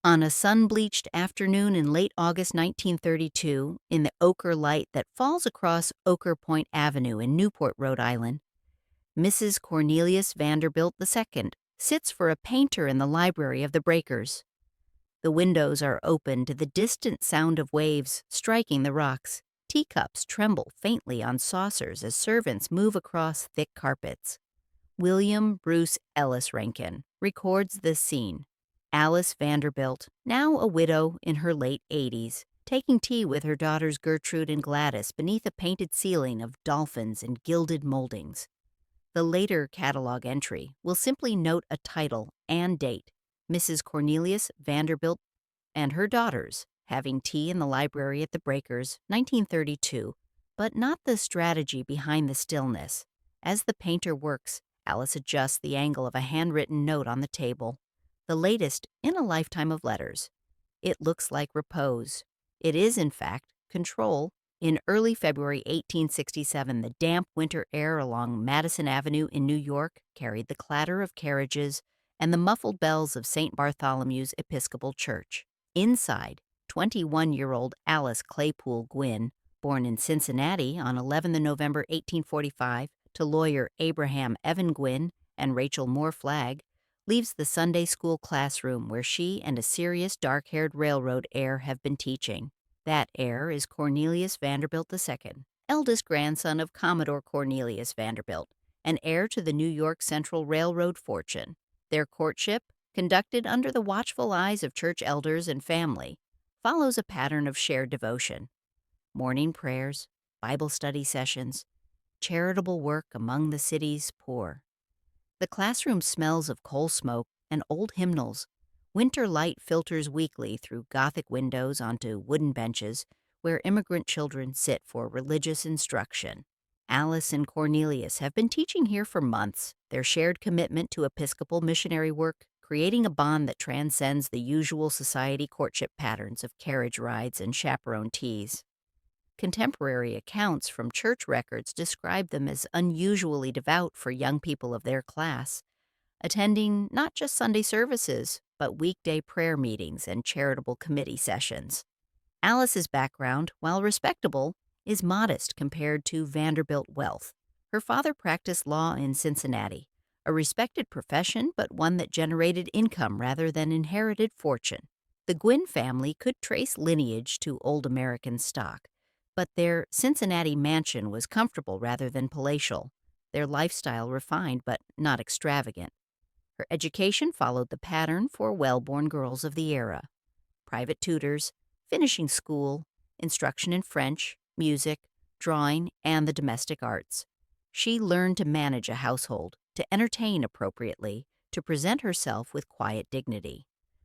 On a sun-bleached afternoon in late August 1932, in the ochre light that falls across Ochre Point Avenue in Newport, Rhode Island, Mrs. Cornelius Vanderbilt II sits for a painter in the library of the Breakers. The windows are open to the distant sound of waves striking the rocks. Teacups tremble faintly on saucers as servants move across thick carpets. William Bruce Ellis Rankin records this scene. Alice Vanderbilt, now a widow in her late 80s, taking tea with her daughters Gertrude and Gladys beneath a painted ceiling of dolphins and gilded moldings. The later catalog entry will simply note a title and date: Mrs. Cornelius Vanderbilt and her daughters having tea in the library at the Breakers, 1932, but not the strategy behind the stillness. As the painter works, Alice adjusts the angle of a handwritten note on the table, the latest in a lifetime of letters. It looks like repose. It is, in fact, control. In early February 1867, the damp winter air along Madison Avenue in New York carried the clatter of carriages and the muffled bells of St. Bartholomew's Episcopal Church. Inside, 21-year-old Alice Claypool Gwynn, born in Cincinnati on 11 November 1845 to lawyer Abraham Evan Gwynn and Rachel Moore Flagg, leaves the Sunday school classroom where she and a serious dark-haired railroad heir have been teaching. That heir is Cornelius Vanderbilt II, eldest grandson of Commodore Cornelius Vanderbilt, and heir to the New York Central Railroad fortune. Their courtship, conducted under the watchful eyes of church elders and family, follows a pattern of shared devotion. Morning prayers, Bible study sessions, charitable work among the city's poor. The classroom smells of coal smoke and old hymnals. Winter light filters weakly through Gothic windows onto wooden benches where immigrant children sit for religious instruction. Alice and Cornelius have been teaching here for months, their shared commitment to Episcopal missionary work creating a bond that transcends the usual society courtship patterns of carriage rides and chaperone teas. Contemporary accounts from church records describe them as unusually devout for young people of their class, attending not just Sunday services, but weekday prayer meetings and charitable committee sessions. Alice's background, while respectable, is modest compared to Vanderbilt wealth. Her father practiced law in Cincinnati, a respected profession but one that generated income rather than inherited fortune. The Gwynn family could trace lineage to old American stock, but their Cincinnati mansion was comfortable rather than palatial, their lifestyle refined but not extravagant. Her education followed the pattern for well-born girls of the era: private tutors, finishing school, instruction in French, music, drawing, and the domestic arts. She learned to manage a household, to entertain appropriately, to present herself with quiet dignity.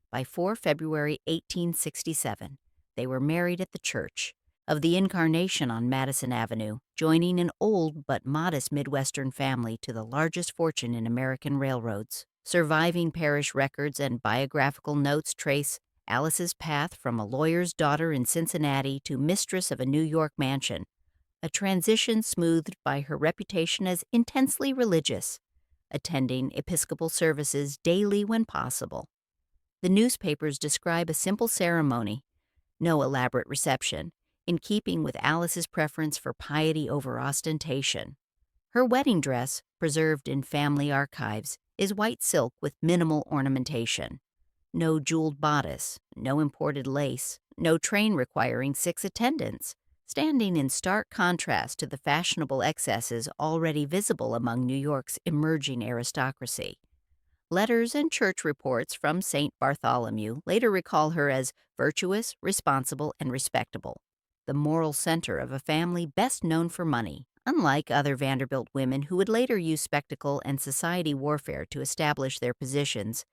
By 4 February 1867, they were married at the Church of the Incarnation on Madison Avenue, joining an old but modest Midwestern family to the largest fortune in American railroads. Surviving parish records and biographical notes trace Alice's path from a lawyer's daughter in Cincinnati to mistress of a New York mansion, a transition smoothed by her reputation as intensely religious, attending Episcopal services daily when possible. The newspapers describe a simple ceremony, no elaborate reception, in keeping with Alice's preference for piety over ostentation. Her wedding dress, preserved in family archives, is white silk with minimal ornamentation. No jeweled bodice, no imported lace, no train requiring 6 attendants, standing in stark contrast to the fashionable excesses already visible among New York's emerging aristocracy. Letters and church reports from St. Bartholomew later recall her as virtuous, responsible, and respectable, the moral center of a family best known for money. Unlike other Vanderbilt women who would later use spectacle and society warfare to establish their positions,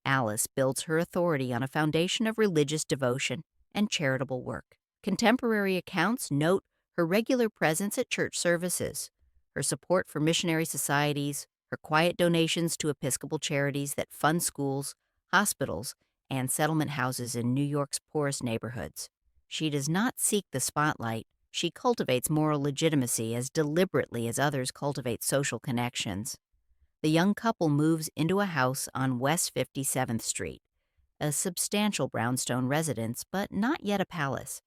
Alice builds her authority on a foundation of religious devotion and charitable work. Contemporary accounts note her regular presence at church services, her support for missionary societies, her quiet donations to Episcopal charities that fund schools, hospitals, and settlement houses in New York's poorest neighborhoods. She does not seek the spotlight. She cultivates moral legitimacy as deliberately as others cultivate social connections. The young couple moves into a house on West 57th Street, a substantial brownstone residence, but not yet a palace.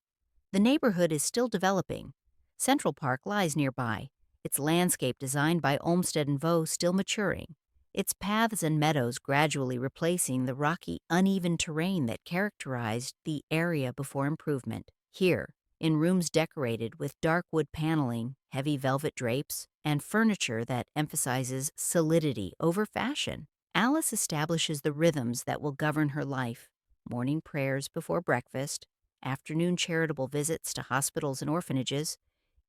The neighborhood is still developing. Central Park lies nearby, its landscape designed by Olmsted and Vaux still maturing, its paths and meadows gradually replacing the rocky, uneven terrain that characterized the area before improvement. Here, in rooms decorated with dark wood paneling, heavy velvet drapes, and furniture that emphasizes solidity over fashion, Alice establishes the rhythms that will govern her life: morning prayers before breakfast, afternoon charitable visits to hospitals and orphanages,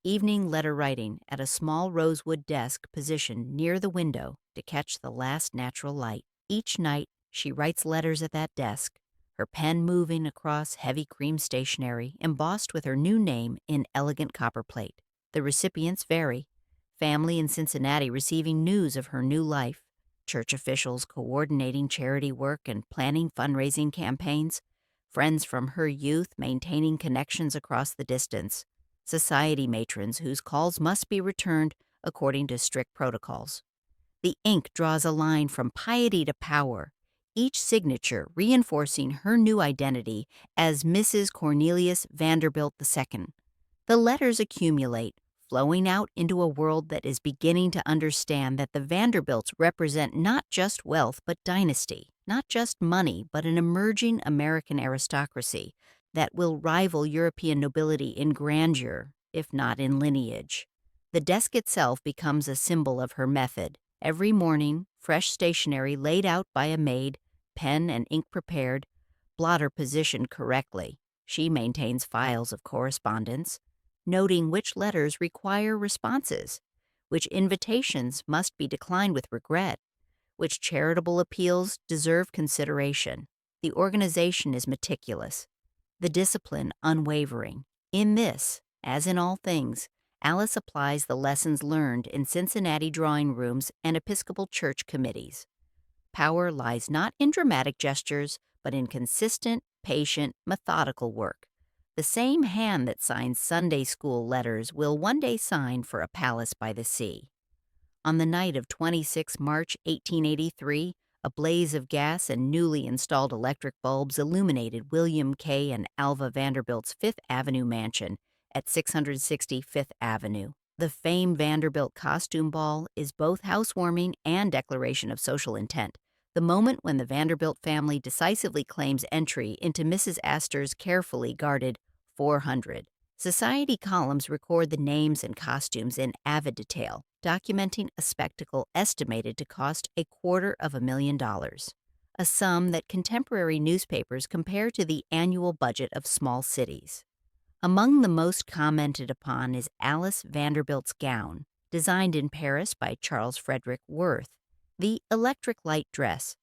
evening letter writing at a small rosewood desk positioned near the window to catch the last natural light. Each night, she writes letters at that desk, her pen moving across heavy cream stationery embossed with her new name in elegant copperplate. The recipients vary: family in Cincinnati receiving news of her new life, church officials coordinating charity work and planning fundraising campaigns, friends from her youth maintaining connections across the distance, society matrons whose calls must be returned according to strict protocols. The ink draws a line from piety to power, each signature reinforcing her new identity as Mrs. Cornelius Vanderbilt II. The letters accumulate, flowing out into a world that is beginning to understand that the Vanderbilts represent not just wealth but dynasty, not just money but an emerging American aristocracy that will rival European nobility in grandeur, if not in lineage. The desk itself becomes a symbol of her method. Every morning, fresh stationery laid out by a maid, pen and ink prepared, blotter positioned correctly. She maintains files of correspondence, noting which letters require responses, which invitations must be declined with regret, which charitable appeals deserve consideration. The organization is meticulous, the discipline unwavering. In this, as in all things, Alice applies the lessons learned in Cincinnati drawing rooms and Episcopal church committees. Power lies not in dramatic gestures, but in consistent, patient, methodical work. The same hand that signs Sunday school letters will one day sign for a palace by the sea. On the night of 26 March 1883, a blaze of gas and newly installed electric bulbs illuminated William K. and Alva Vanderbilt's Fifth Avenue mansion at 660 Fifth Avenue. The famed Vanderbilt costume ball is both housewarming and declaration of social intent, the moment when the Vanderbilt family decisively claims entry into Mrs. Astor's carefully guarded 400. Society columns record the names and costumes in avid detail, documenting a spectacle estimated to cost $250,000, a sum that contemporary newspapers compare to the annual budget of small cities. Among the most commented upon is Alice Vanderbilt's gown, designed in Paris by Charles Frederick Worth, the electric light dress.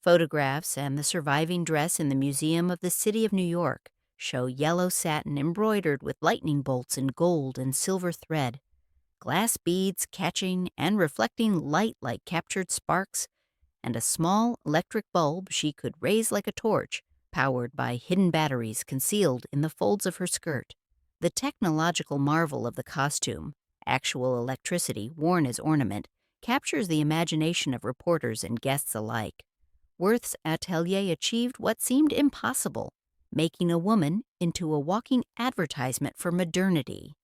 Photographs and the surviving dress in the Museum of the City of New York show yellow satin embroidered with lightning bolts in gold and silver thread, glass beads catching and reflecting light like captured sparks, and a small electric bulb she could raise like a torch, powered by hidden batteries concealed in the folds of her skirt. The technological marvel of the costume, actual electricity worn as ornament, captures the imagination of reporters and guests alike. Worth's atelier achieved what seemed impossible, making a woman into a walking advertisement for modernity,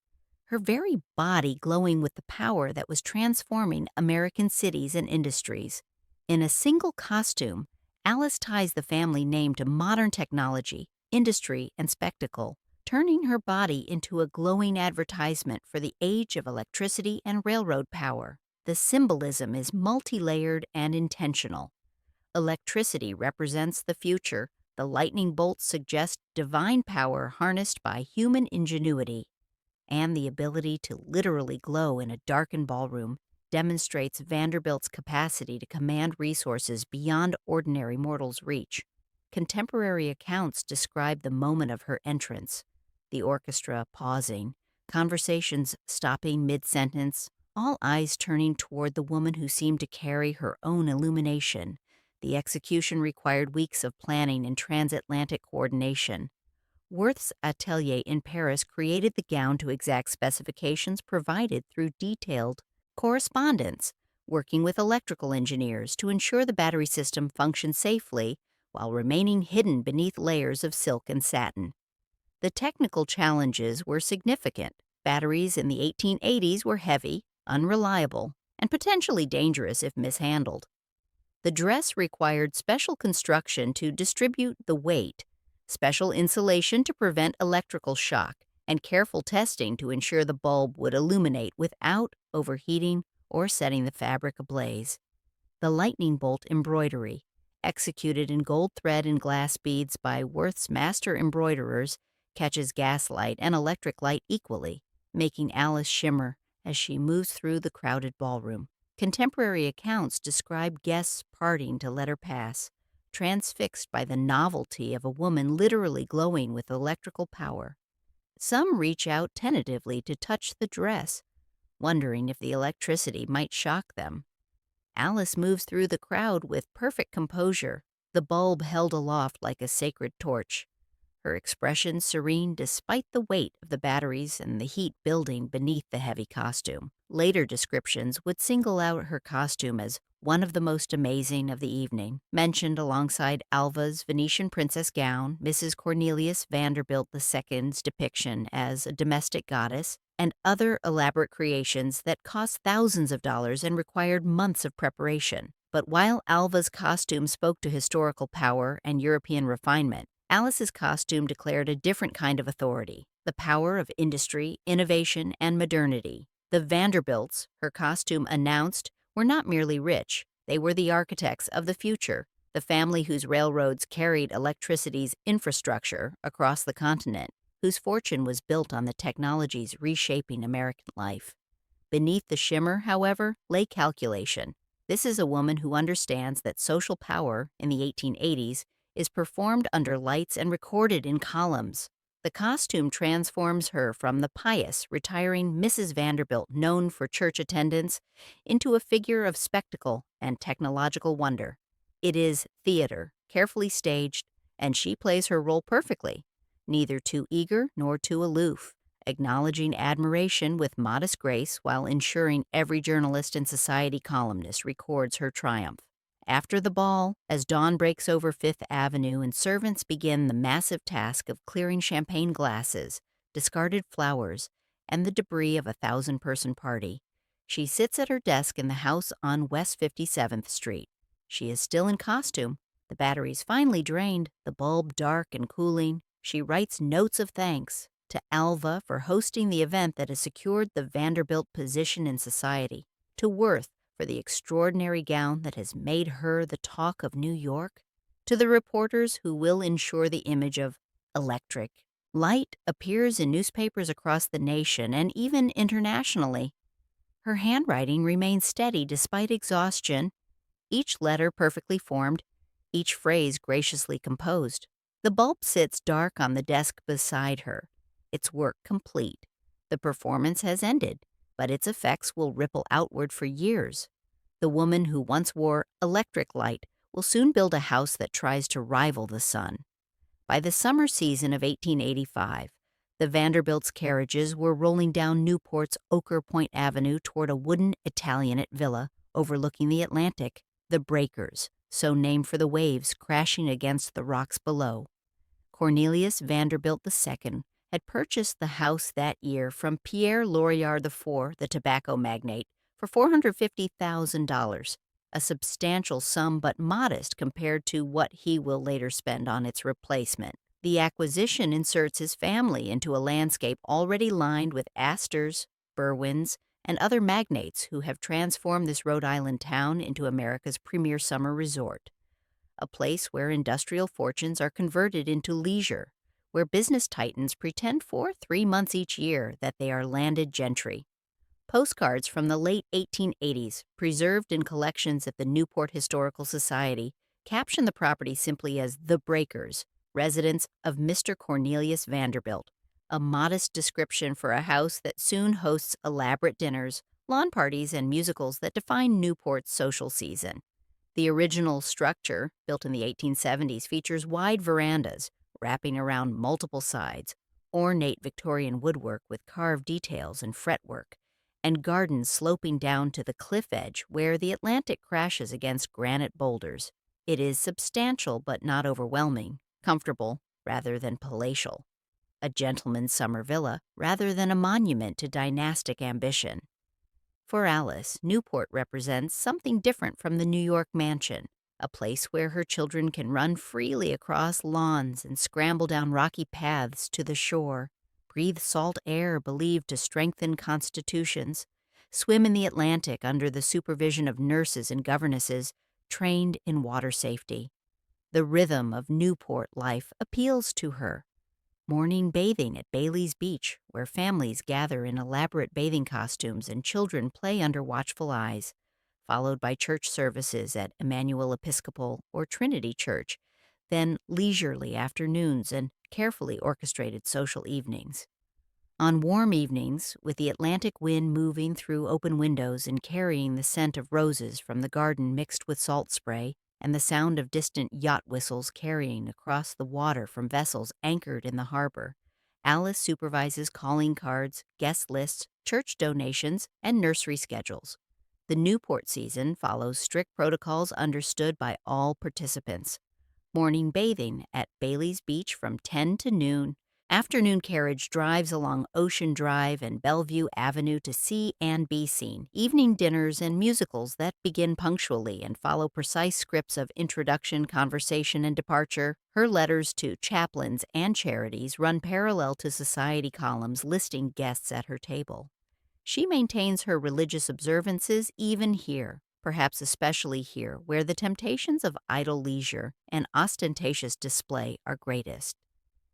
her very body glowing with the power that was transforming American cities and industries. In a single costume, Alice ties the family name to modern technology, industry, and spectacle, turning her body into a glowing advertisement for the age of electricity and railroad power. The symbolism is multi-layered and intentional. Electricity represents the future. The lightning bolts suggest divine power harnessed by human ingenuity, and the ability to literally glow in a darkened ballroom demonstrates Vanderbilt's capacity to command resources beyond ordinary mortals' reach. Contemporary accounts describe the moment of her entrance, the orchestra pausing, conversations stopping mid-sentence, all eyes turning toward the woman who seemed to carry her own illumination. The execution required weeks of planning and transatlantic coordination. Worth's atelier in Paris created the gown to exact specifications provided through detailed correspondence, working with electrical engineers to ensure the battery system functioned safely while remaining hidden beneath layers of silk and satin. The technical challenges were significant. Batteries in the 1880s were heavy, unreliable, and potentially dangerous if mishandled. The dress required special construction to distribute the weight, special insulation to prevent electrical shock, and careful testing to ensure the bulb would illuminate without overheating or setting the fabric ablaze. The lightning bolt embroidery, executed in gold thread and glass beads by Worth's master embroiderers, catches gaslight and electric light equally, making Alice shimmer as she moves through the crowded ballroom. Contemporary accounts describe guests parting to let her pass, transfixed by the novelty of a woman literally glowing with electrical power. Some reach out tentatively to touch the dress, wondering if the electricity might shock them. Alice moves through the crowd with perfect composure, the bulb held aloft like a sacred torch. Her expression serene despite the weight of the batteries and the heat building beneath the heavy costume. Later descriptions would single out her costume as one of the most amazing of the evening, mentioned alongside Alva's Venetian princess gown, Mrs. Cornelius Vanderbilt II's depiction as a domestic goddess, and other elaborate creations that cost thousands of dollars and required months of preparation. But while Alva's costume spoke to historical power and European refinement, Alice's costume declared a different kind of authority, the power of industry, innovation, and modernity. The Vanderbilts, her costume announced, were not merely rich, they were the architects of the future, the family whose railroads carried electricity's infrastructure across the continent, whose fortune was built on the technologies reshaping American life. Beneath the shimmer, however, lay calculation. This is a woman who understands that social power, in the 1880s, is performed under lights and recorded in columns. The costume transforms her from the pious, retiring Mrs. Vanderbilt known for church attendance into a figure of spectacle and technological wonder. It is theater, carefully staged, and she plays her role perfectly, neither too eager nor too aloof, acknowledging admiration with modest grace while ensuring every journalist and society columnist records her triumph. After the ball, as dawn breaks over Fifth Avenue and servants begin the massive task of clearing champagne glasses, discarded flowers, and the debris of a 1,000-person party, she sits at her desk in the house on West 57th Street. She is still in costume, the batteries finally drained, the bulb dark and cooling. She writes notes of thanks to Alva for hosting the event that has secured the Vanderbilt position in society, to Worth for the extraordinary gown that has made her the talk of New York, to the reporters who will ensure the image of electric light appears in newspapers across the nation and even internationally. Her handwriting remains steady despite exhaustion, each letter perfectly formed, each phrase graciously composed. The bulb sits dark on the desk beside her, its work complete. The performance has ended, but its effects will ripple outward for years. The woman who once wore electric light will soon build a house that tries to rival the sun. By the summer season of 1885, the Vanderbilts' carriages were rolling down Newport's Ocker Point Avenue toward a wooden Italianate villa overlooking the Atlantic, the Breakers, so named for the waves crashing against the rocks below. Cornelius Vanderbilt II had purchased the house that year from Pierre Lorillard IV, the tobacco magnate, for $450,000, a substantial sum but modest compared to what he will later spend on its replacement. The acquisition inserts his family into a landscape already lined with asters, Berwins, and other magnates who have transformed this Rhode Island town into America's premier summer resort, a place where industrial fortunes are converted into leisure, where business titans pretend for 3 months each year that they are landed gentry. Postcards from the late 1880s, preserved in collections at the Newport Historical Society, caption the property simply as the Breakers, residence of Mr. Cornelius Vanderbilt, a modest description for a house that soon hosts elaborate dinners, lawn parties, and musicals that define Newport's social season. The original structure, built in the 1870s, features wide verandas wrapping around multiple sides, ornate Victorian woodwork with carved details and fretwork, and gardens sloping down to the cliff edge where the Atlantic crashes against granite boulders. It is substantial but not overwhelming, comfortable rather than palatial, a gentleman's summer villa rather than a monument to dynastic ambition. For Alice, Newport represents something different from the New York mansion, a place where her children can run freely across lawns and scramble down rocky paths to the shore, breathe salt air believed to strengthen constitutions, swim in the Atlantic under the supervision of nurses and governesses trained in water safety. The rhythm of Newport life appeals to her. Morning bathing at Bailey's Beach, where families gather in elaborate bathing costumes and children play under watchful eyes, followed by church services at Emmanuel Episcopal or Trinity Church, then leisurely afternoons and carefully orchestrated social evenings. On warm evenings, with the Atlantic wind moving through open windows and carrying the scent of roses from the garden mixed with salt spray, and the sound of distant yacht whistles carrying across the water from vessels anchored in the harbor, Alice supervises calling cards, guest lists, church donations, and nursery schedules. The Newport season follows strict protocols understood by all participants. Morning bathing at Bailey's Beach from 10 to noon. Afternoon carriage drives along Ocean Drive and Bellevue Avenue to see and be seen. Evening dinners and musicals that begin punctually and follow precise scripts of introduction, conversation, and departure. Her letters to chaplains and charities run parallel to society columns listing guests at her table. She maintains her religious observances even here, perhaps especially here, where the temptations of idle leisure and ostentatious display are greatest.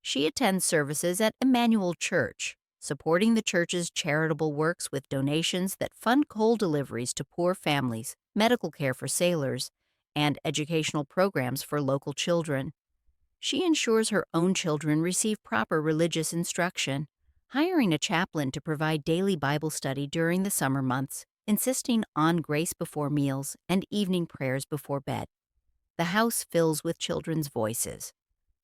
She attends services at Emmanuel Church, supporting the church's charitable works with donations that fund coal deliveries to poor families, medical care for sailors, and educational programs for local children. She ensures her own children receive proper religious instruction, hiring a chaplain to provide daily Bible study during the summer months, insisting on grace before meals and evening prayers before bed. The house fills with children's voices.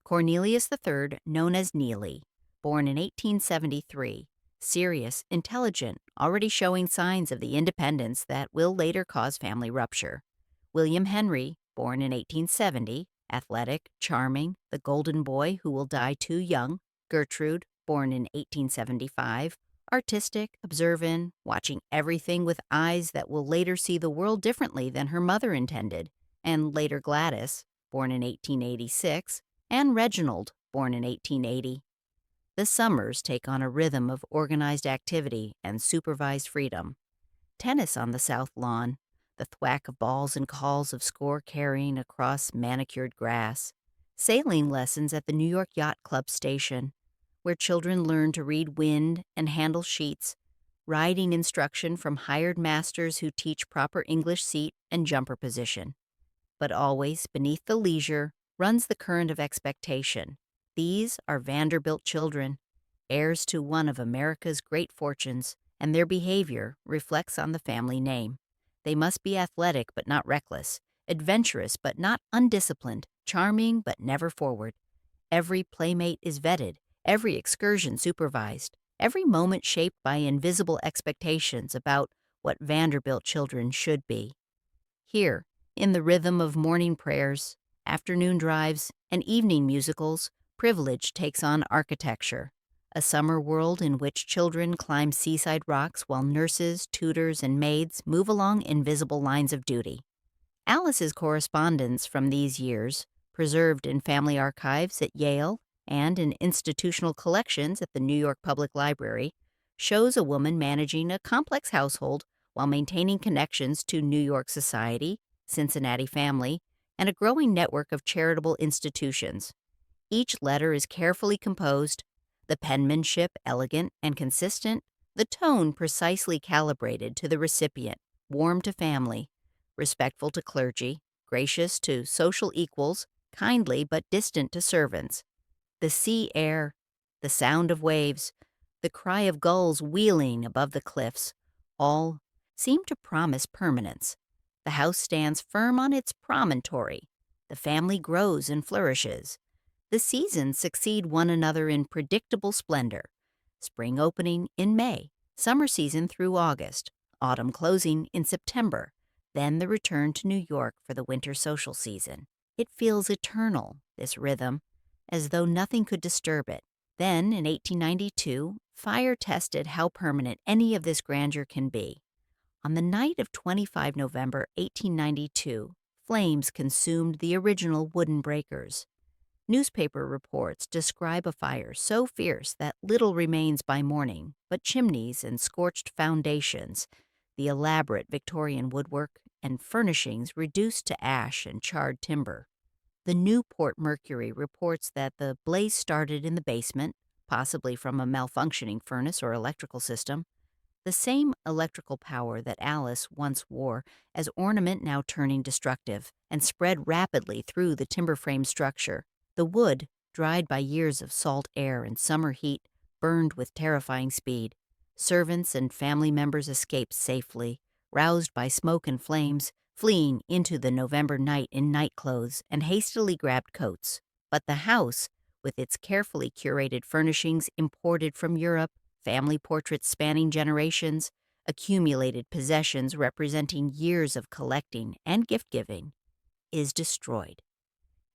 Cornelius III, known as Neely, born in 1873, serious, intelligent, already showing signs of the independence that will later cause family rupture. William Henry, born in 1870, athletic, charming, the golden boy who will die too young. Gertrude, born in 1875, artistic, observant, watching everything with eyes that will later see the world differently than her mother intended. And later Gladys, born in 1886, and Reginald, born in 1880. The summers take on a rhythm of organized activity and supervised freedom. Tennis on the south lawn, the thwack of balls and calls of score carrying across manicured grass. Sailing lessons at the New York Yacht Club station, where children learn to read wind and handle sheets. Riding instruction from hired masters who teach proper English seat and jumper position. But always beneath the leisure runs the current of expectation. These are Vanderbilt children, heirs to one of America's great fortunes, and their behavior reflects on the family name. They must be athletic but not reckless, adventurous but not undisciplined, charming but never forward. Every playmate is vetted, every excursion supervised, every moment shaped by invisible expectations about what Vanderbilt children should be. Here, in the rhythm of morning prayers, afternoon drives, and evening musicals, privilege takes on architecture, a summer world in which children climb seaside rocks while nurses, tutors, and maids move along invisible lines of duty. Alice's correspondence from these years, preserved in family archives at Yale and in institutional collections at the New York Public Library, shows a woman managing a complex household while maintaining connections to New York society, Cincinnati family, and a growing network of charitable institutions. Each letter is carefully composed, the penmanship elegant and consistent, the tone precisely calibrated to the recipient, warm to family, respectful to clergy, gracious to social equals, kindly but distant to servants. The sea air, the sound of waves, the cry of gulls wheeling above the cliffs, all seem to promise permanence. The house stands firm on its promontory. The family grows and flourishes. The seasons succeed one another in predictable splendor. Spring opening in May, summer season through August, autumn closing in September, then the return to New York for the winter social season. It feels eternal, this rhythm, as though nothing could disturb it. Then, in 1892, fire tested how permanent any of this grandeur can be. On the night of 25 November 1892, flames consumed the original wooden breakers. Newspaper reports describe a fire so fierce that little remains by morning but chimneys and scorched foundations, the elaborate Victorian woodwork and furnishings reduced to ash and charred timber. The Newport Mercury reports that the blaze started in the basement, possibly from a malfunctioning furnace or electrical system. The same electrical power that Alice once wore as ornament now turning destructive and spread rapidly through the timber frame structure. The wood, dried by years of salt air and summer heat, burned with terrifying speed. Servants and family members escaped safely, roused by smoke and flames, fleeing into the November night in nightclothes and hastily grabbed coats. But the house, with its carefully curated furnishings imported from Europe, family portraits spanning generations, accumulated possessions representing years of collecting and gift-giving, is destroyed.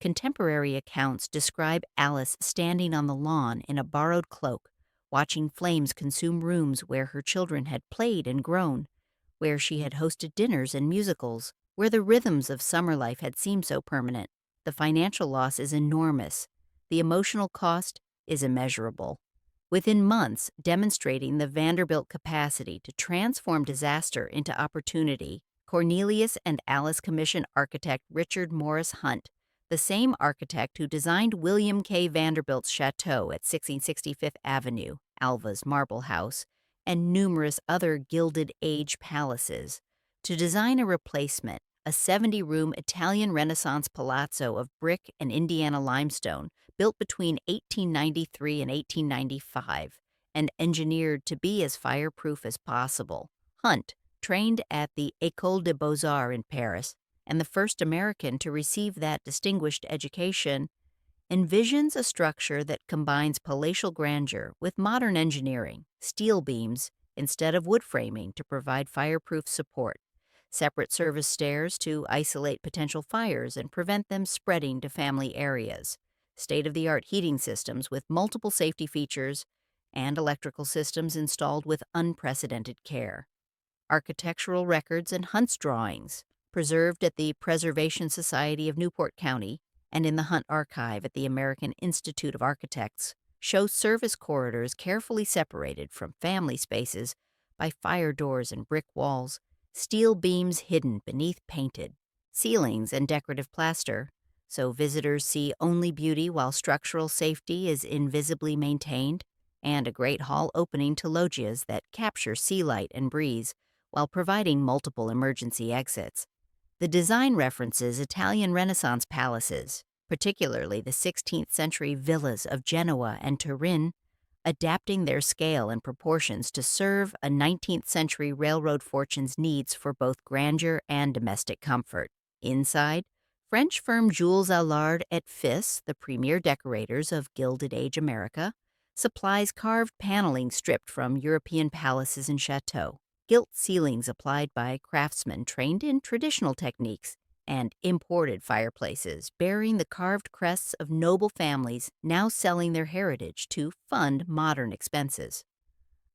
Contemporary accounts describe Alice standing on the lawn in a borrowed cloak, watching flames consume rooms where her children had played and grown, where she had hosted dinners and musicals, where the rhythms of summer life had seemed so permanent. The financial loss is enormous. The emotional cost is immeasurable. Within months, demonstrating the Vanderbilt capacity to transform disaster into opportunity, Cornelius and Alice commissioned architect Richard Morris Hunt, the same architect who designed William K. Vanderbilt's chateau at 1660 Fifth Avenue, Alva's Marble House, and numerous other Gilded Age palaces, to design a replacement, a 70-room Italian Renaissance palazzo of brick and Indiana limestone built between 1893 and 1895 and engineered to be as fireproof as possible. Hunt, trained at the École des Beaux-Arts in Paris, and the first American to receive that distinguished education, envisions a structure that combines palatial grandeur with modern engineering, steel beams instead of wood framing to provide fireproof support, separate service stairs to isolate potential fires and prevent them spreading to family areas, state-of-the-art heating systems with multiple safety features, and electrical systems installed with unprecedented care. Architectural records and Hunt's drawings, preserved at the Preservation Society of Newport County and in the Hunt Archive at the American Institute of Architects, show service corridors carefully separated from family spaces by fire doors and brick walls, steel beams hidden beneath painted, ceilings and decorative plaster, so visitors see only beauty while structural safety is invisibly maintained, and a great hall opening to loggias that capture sea light and breeze while providing multiple emergency exits. The design references Italian Renaissance palaces, particularly the 16th century villas of Genoa and Turin, adapting their scale and proportions to serve a 19th century railroad fortune's needs for both grandeur and domestic comfort. Inside, French firm Jules Allard et Fils, the premier decorators of Gilded Age America, supplies carved paneling stripped from European palaces and chateaux, gilt ceilings applied by craftsmen trained in traditional techniques, and imported fireplaces bearing the carved crests of noble families now selling their heritage to fund modern expenses.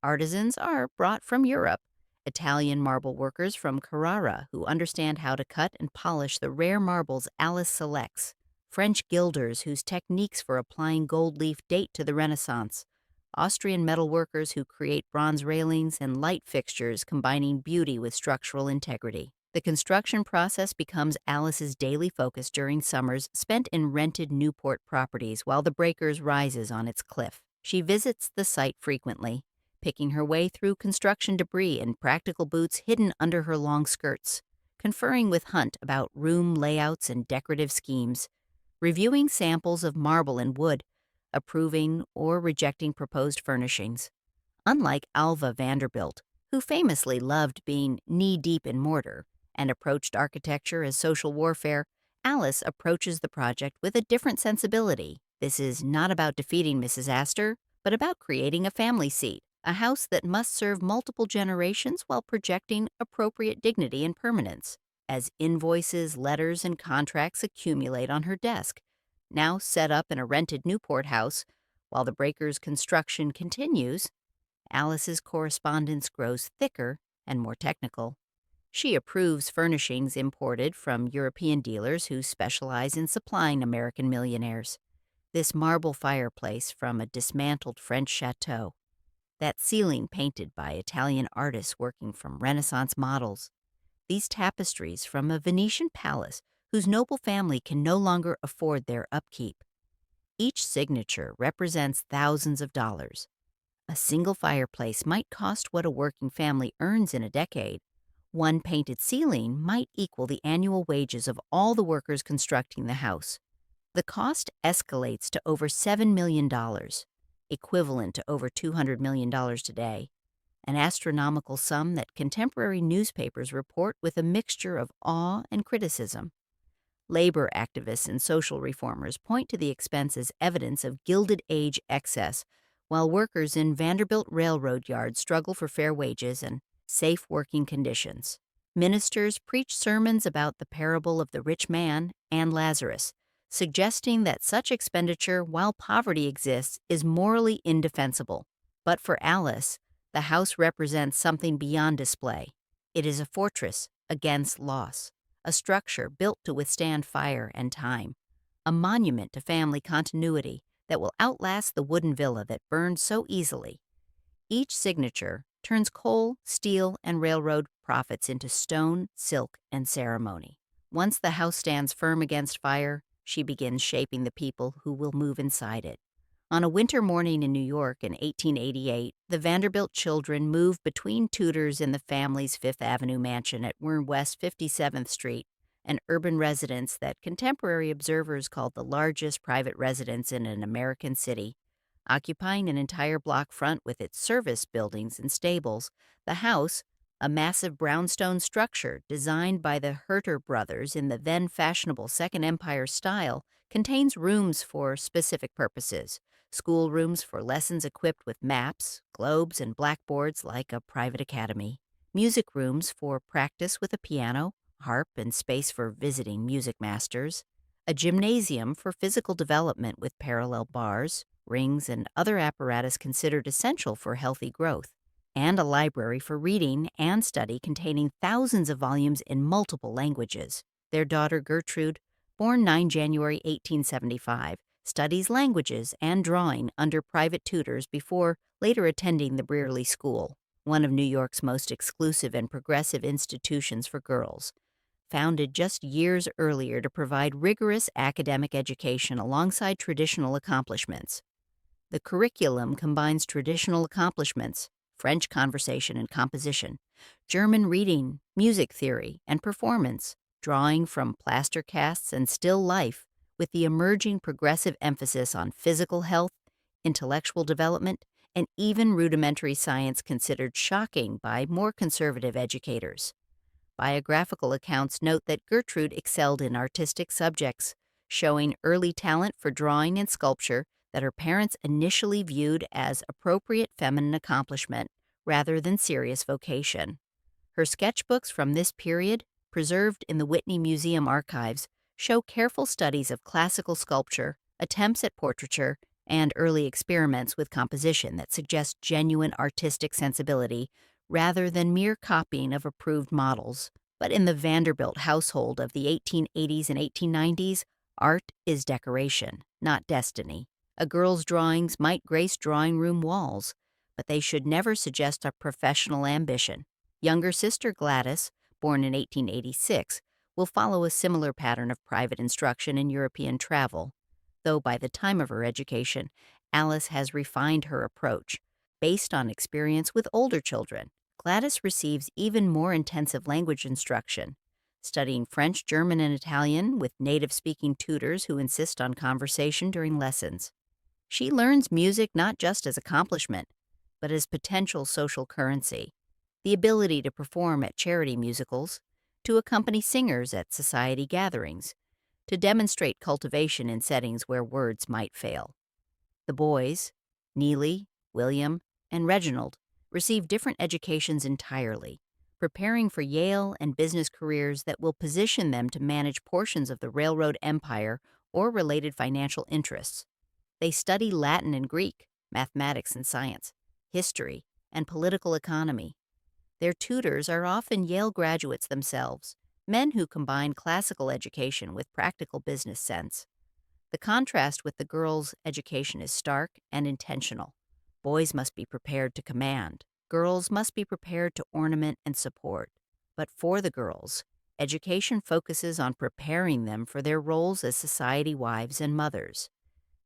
Artisans are brought from Europe, Italian marble workers from Carrara who understand how to cut and polish the rare marbles Alice selects, French gilders whose techniques for applying gold leaf date to the Renaissance, Austrian metalworkers who create bronze railings and light fixtures combining beauty with structural integrity. The construction process becomes Alice's daily focus during summers spent in rented Newport properties while the breakers rises on its cliff. She visits the site frequently, picking her way through construction debris in practical boots hidden under her long skirts, conferring with Hunt about room layouts and decorative schemes, reviewing samples of marble and wood, approving or rejecting proposed furnishings. Unlike Alva Vanderbilt, who famously loved being knee-deep in mortar and approached architecture as social warfare, Alice approaches the project with a different sensibility. This is not about defeating Mrs. Astor, but about creating a family seat, a house that must serve multiple generations while projecting appropriate dignity and permanence. as invoices, letters, and contracts accumulate on her desk, now set up in a rented Newport house. While the breaker's construction continues, Alice's correspondence grows thicker and more technical. She approves furnishings imported from European dealers who specialize in supplying American millionaires. This marble fireplace from a dismantled French chateau, that ceiling painted by Italian artists working from Renaissance models, these tapestries from a Venetian palace whose noble family can no longer afford their upkeep. Each signature represents thousands of dollars. A single fireplace might cost what a working family earns in a decade. One painted ceiling might equal the annual wages of all the workers constructing the house. The cost escalates to over $7 million, equivalent to over $200 million today, an astronomical sum that contemporary newspapers report with a mixture of awe and criticism. Labor activists and social reformers point to the expense as evidence of Gilded Age excess, while workers in Vanderbilt railroad yards struggle for fair wages and safe working conditions. Ministers preach sermons about the parable of the rich man and Lazarus, suggesting that such expenditure, while poverty exists, is morally indefensible. But for Alice, the house represents something beyond display. It is a fortress against loss, a structure built to withstand fire and time, a monument to family continuity that will outlast the wooden villa that burned so easily. Each signature turns coal, steel, and railroad profits into stone, silk, and ceremony. Once the house stands firm against fire, she begins shaping the people who will move inside it. On a winter morning in New York in 1888, the Vanderbilt children moved between tutors in the family's Fifth Avenue mansion at West 57th Street, an urban residence that contemporary observers called the largest private residence in an American city. Occupying an entire block front with its service buildings and stables, the house, a massive brownstone structure designed by the Herter brothers in the then fashionable Second Empire style, contains rooms for specific purposes: schoolrooms for lessons equipped with maps, globes, and blackboards like a private academy; music rooms for practice with a piano, harp, and space for visiting music masters; a gymnasium for physical development with parallel bars, rings, and other apparatus considered essential for healthy growth; and a library for reading and study containing thousands of volumes in multiple languages. Their daughter Gertrude, born 9 January 1875, studies languages and drawing under private tutors before later attending the Brearley School, one of New York's most exclusive and progressive institutions for girls. Founded just years earlier to provide rigorous academic education alongside traditional accomplishments. The curriculum combines traditional accomplishments, French conversation and composition, German reading, music theory, and performance, drawing from plaster casts and still life, with the emerging progressive emphasis on physical health, intellectual development, and even rudimentary science considered shocking by more conservative educators. Biographical accounts note that Gertrude excelled in artistic subjects, showing early talent for drawing and sculpture that her parents initially viewed as appropriate feminine accomplishment rather than serious vocation. Her sketchbooks from this period, preserved in the Whitney Museum archives, show careful studies of classical sculpture, attempts at portraiture, and early experiments with composition that suggest genuine artistic sensibility rather than mere copying of approved models. But in the Vanderbilt household of the 1880s and 1890s, art is decoration, not destiny. A girl's drawings might grace drawing room walls, but they should never suggest a professional ambition. Younger sister Gladys, born in 1886, will follow a similar pattern of private instruction and European travel, though by the time of her education, Alice has refined her approach. Based on experience with older children, Gladys receives even more intensive language instruction, studying French, German, and Italian with native-speaking tutors who insist on conversation during lessons. She learns music not just as accomplishment, but as potential social currency, the ability to perform at charity musicals, to accompany singers at society gatherings, to demonstrate cultivation in settings where words might fail. The boys, Neely, William, and Reginald, receive different educations entirely, preparing for Yale and business careers that will position them to manage portions of the railroad empire or related financial interests. They study Latin and Greek, mathematics and science, history, and political economy. Their tutors are often Yale graduates themselves, men who combine classical education with practical business sense. The contrast with the girls' education is stark and intentional. Boys must be prepared to command. Girls must be prepared to ornament and support. But for the girls, education focuses on preparing them for their roles as society wives and mothers.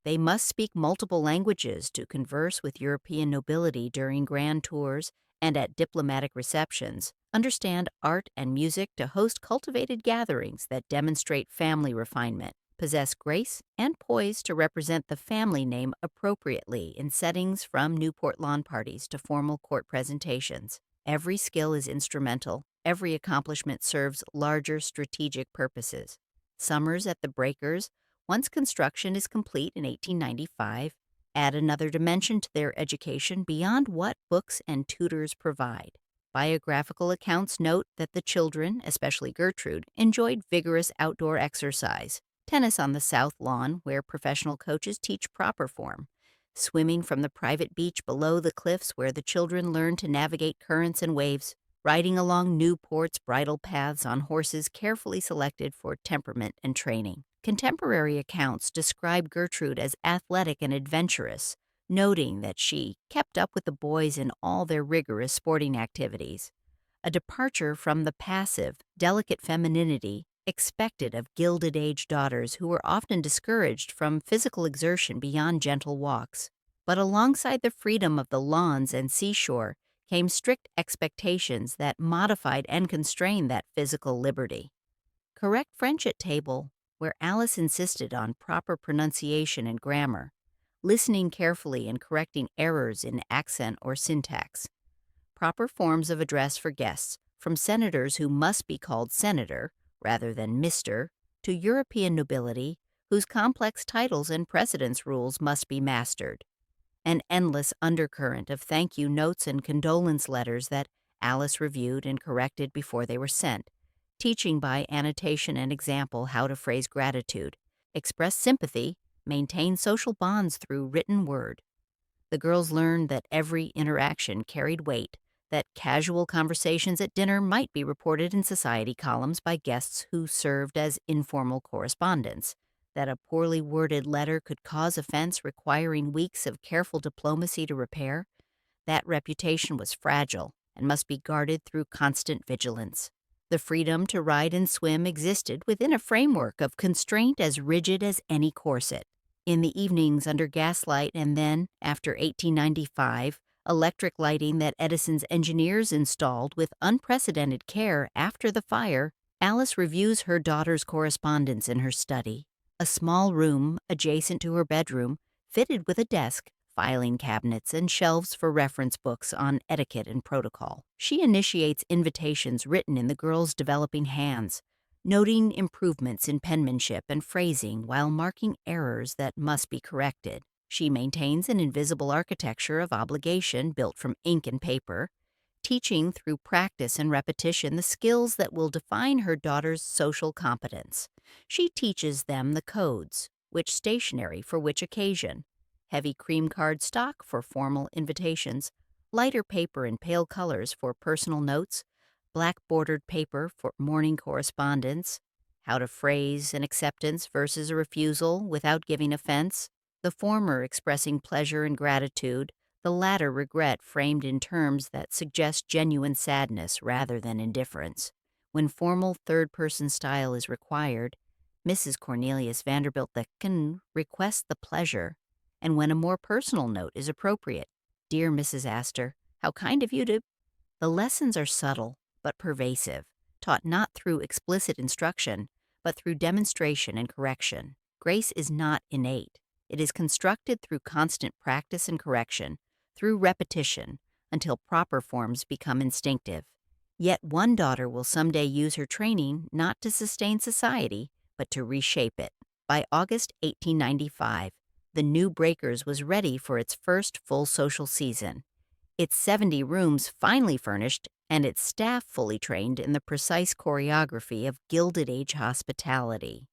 They must speak multiple languages to converse with European nobility during grand tours and at diplomatic receptions, understand art and music to host cultivated gatherings that demonstrate family refinement, possess grace and poise to represent the family name appropriately in settings from Newport lawn parties to formal court presentations. Every skill is instrumental. Every accomplishment serves larger strategic purposes. Summers at the breakers, once construction is complete in 1895, add another dimension to their education beyond what books and tutors provide. Biographical accounts note that the children, especially Gertrude, enjoyed vigorous outdoor exercise, tennis on the south lawn where professional coaches teach proper form, swimming from the private beach below the cliffs where the children learn to navigate currents and waves, riding along Newport's bridle paths on horses carefully selected for temperament and training. Contemporary accounts describe Gertrude as athletic and adventurous, noting that she kept up with the boys in all their rigorous sporting activities, a departure from the passive, delicate femininity expected of Gilded-Age daughters who were often discouraged from physical exertion beyond gentle walks. But alongside the freedom of the lawns and seashore came strict expectations that modified and constrained that physical liberty. Correct French at table, where Alice insisted on proper pronunciation and grammar, listening carefully and correcting errors in accent or syntax. Proper forms of address for guests, from senators who must be called senator rather than Mr., to European nobility whose complex titles and precedence rules must be mastered. An endless undercurrent of thank you notes and condolence letters that Alice reviewed and corrected before they were sent, teaching by annotation and example how to phrase gratitude, express sympathy, maintain social bonds through written word. The girls learned that every interaction carried weight, that casual conversations at dinner might be reported in society columns by guests who served as informal correspondents, that a poorly worded letter could cause offense requiring weeks of careful diplomacy to repair. That reputation was fragile and must be guarded through constant vigilance. The freedom to ride and swim existed within a framework of constraint as rigid as any corset. In the evenings under gaslight and then, after 1895, electric lighting that Edison's engineers installed with unprecedented care after the fire, Alice reviews her daughter's correspondence in her study, a small room adjacent to her bedroom, fitted with a desk, filing cabinets, and shelves for reference books on etiquette and protocol. She initiates invitations written in the girls' developing hands, noting improvements in penmanship and phrasing while marking errors that must be corrected. She maintains an invisible architecture of obligation built from ink and paper, teaching through practice and repetition the skills that will define her daughter's social competence. She teaches them the codes, which stationery for which occasion, heavy cream card stock for formal invitations, lighter paper in pale colors for personal notes, black bordered paper for morning correspondence, how to phrase an acceptance versus a refusal without giving offense, the former expressing pleasure and gratitude, the latter regret framed in terms that suggest genuine sadness rather than indifference. When formal third-person style is required, Mrs. Cornelius Vanderbilt can request the pleasure, and when a more personal note is appropriate, "Dear Mrs. Astor, how kind of you to—" The lessons are subtle but pervasive, taught not through explicit instruction, but through demonstration and correction. Grace is not innate. It is constructed through constant practice and correction, through repetition, until proper forms become instinctive. Yet one daughter will someday use her training not to sustain society, but to reshape it. By August 1895, the New Breakers was ready for its first full social season. its 70 rooms finely furnished, and its staff fully trained in the precise choreography of Gilded Age hospitality.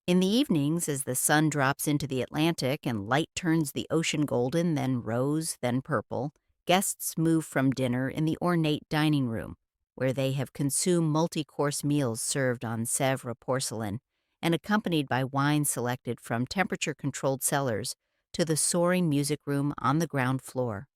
In the evenings, as the sun drops into the Atlantic and light turns the ocean golden, then rose, then purple, guests move from dinner in the ornate dining room, where they have consumed multi-course meals served on Sèvres porcelain and accompanied by wine selected from temperature-controlled cellars, to the soaring music room on the ground floor.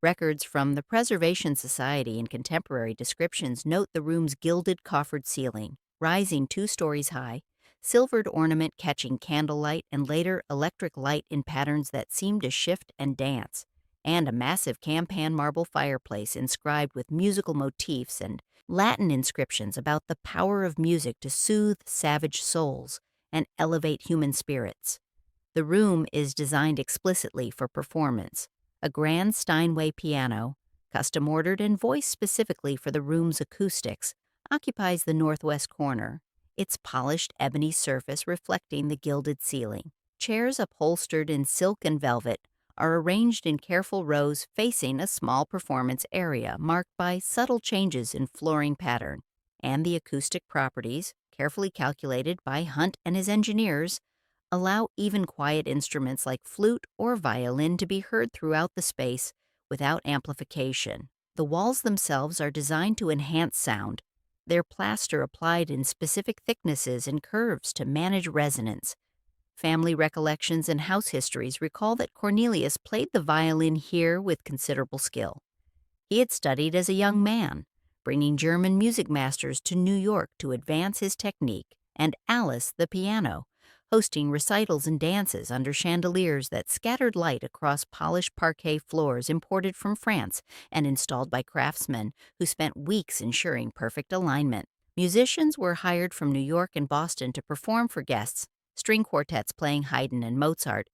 Records from the Preservation Society and contemporary descriptions note the room's gilded coffered ceiling, rising 2 stories high, silvered ornament catching candlelight and later electric light in patterns that seem to shift and dance, and a massive campan marble fireplace inscribed with musical motifs and Latin inscriptions about the power of music to soothe savage souls and elevate human spirits. The room is designed explicitly for performance. A grand Steinway piano, custom ordered and voiced specifically for the room's acoustics, occupies the northwest corner, its polished ebony surface reflecting the gilded ceiling. Chairs upholstered in silk and velvet are arranged in careful rows facing a small performance area marked by subtle changes in flooring pattern, and the acoustic properties, carefully calculated by Hunt and his engineers, allow even quiet instruments like flute or violin to be heard throughout the space without amplification. The walls themselves are designed to enhance sound, their plaster applied in specific thicknesses and curves to manage resonance. Family recollections and house histories recall that Cornelius played the violin here with considerable skill. He had studied as a young man, bringing German music masters to New York to advance his technique, and Alice the piano, hosting recitals and dances under chandeliers that scattered light across polished parquet floors imported from France and installed by craftsmen who spent weeks ensuring perfect alignment. Musicians were hired from New York and Boston to perform for guests, string quartets playing Haydn and Mozart,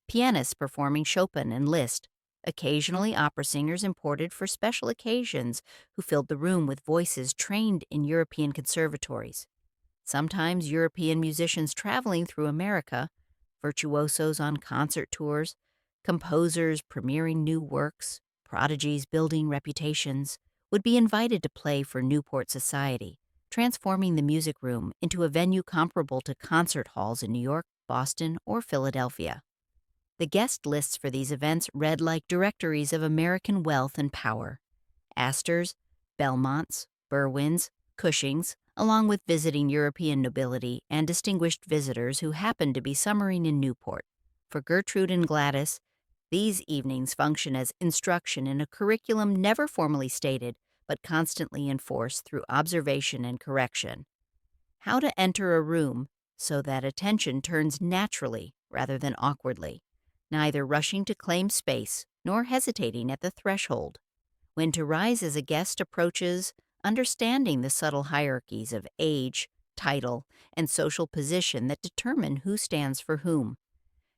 pianists performing Chopin and Liszt, occasionally opera singers imported for special occasions who filled the room with voices trained in European conservatories. Sometimes European musicians traveling through America, virtuosos on concert tours, composers premiering new works, prodigies building reputations, would be invited to play for Newport society, transforming the music room into a venue comparable to concert halls in New York, Boston, or Philadelphia. The guest lists for these events read like directories of American wealth and power. Astors, Belmonts, Berwins, Cushings, along with visiting European nobility and distinguished visitors who happened to be summering in Newport. For Gertrude and Gladys, these evenings function as instruction in a curriculum never formally stated, but constantly enforced through observation and correction. How to enter a room so that attention turns naturally rather than awkwardly, neither rushing to claim space nor hesitating at the threshold. When to rise as a guest approaches, understanding the subtle hierarchies of age, title, and social position that determine who stands for whom.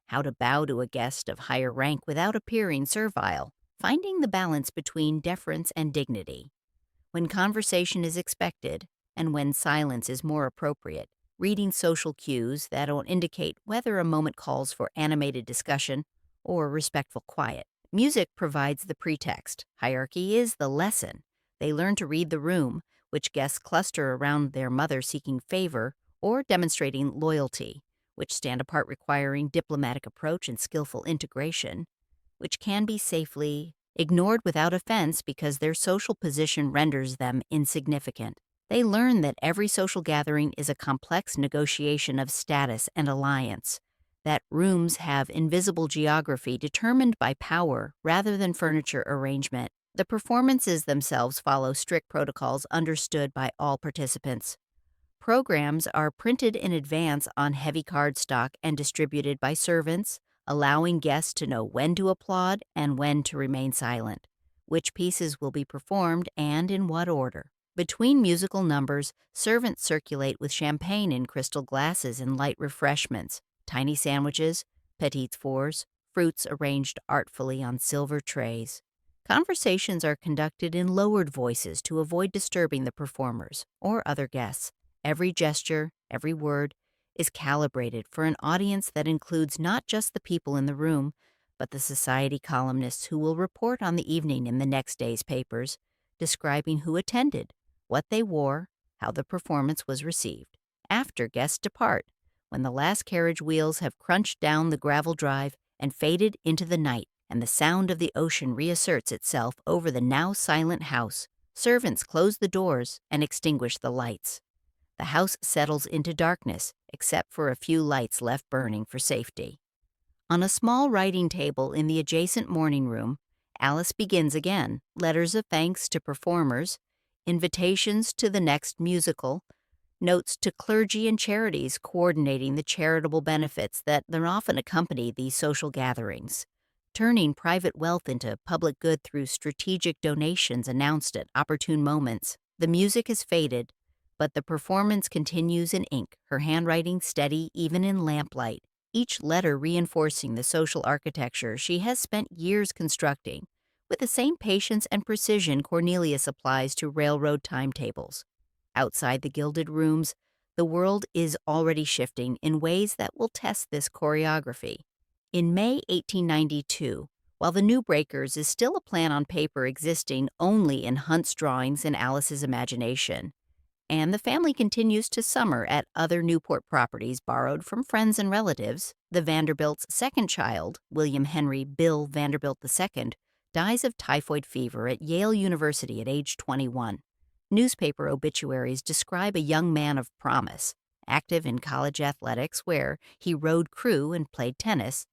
How to bow to a guest of higher rank without appearing servile, finding the balance between deference and dignity. When conversation is expected, and when silence is more appropriate, reading social cues that'll indicate whether a moment calls for animated discussion or respectful quiet. Music provides the pretext. Hierarchy is the lesson. They learn to read the room, which guests cluster around their mother seeking favor or demonstrating loyalty, which stand apart requiring diplomatic approach and skillful integration, which can be safely ignored without offense because their social position renders them insignificant. They learn that every social gathering is a complex negotiation of status and alliance, that rooms have invisible geography determined by power rather than furniture arrangement. The performances themselves follow strict protocols understood by all participants. Programs are printed in advance on heavy cardstock and distributed by servants, allowing guests to know when to applaud and when to remain silent, which pieces will be performed and in what order. Between musical numbers, servants circulate with champagne in crystal glasses and light refreshments, tiny sandwiches, petits fours, fruits arranged artfully on silver trays. Conversations are conducted in lowered voices to avoid disturbing the performers or other guests. Every gesture, every word, is calibrated for an audience that includes not just the people in the room, but the society columnists who will report on the evening in the next day's papers, describing who attended, what they wore, how the performance was received. After guests depart, when the last carriage wheels have crunched down the gravel drive and faded into the night, and the sound of the ocean reasserts itself over the now silent house, servants close the doors and extinguish the lights. The house settles into darkness, except for a few lights left burning for safety. On a small writing table in the adjacent morning room, Alice begins again, letters of thanks to performers, invitations to the next musical, notes to clergy and charities coordinating the charitable benefits that often accompany these social gatherings, turning private wealth into public good through strategic donations announced at opportune moments. The music has faded, but the performance continues in ink, her handwriting steady even in lamplight, each letter reinforcing the social architecture she has spent years constructing, with the same patience and precision Cornelius applies to railroad timetables. Outside the gilded rooms, the world is already shifting in ways that will test this choreography. In May 1892, while the New Breakers is still a plan on paper existing only in Hunt's drawings and Alice's imagination, and the family continues to summer at other Newport properties borrowed from friends and relatives, the Vanderbilt's second child, William Henry Bill Vanderbilt II, dies of typhoid fever at Yale University at age 21. Newspaper obituaries describe a young man of promise, active in college athletics where he rowed crew and played tennis,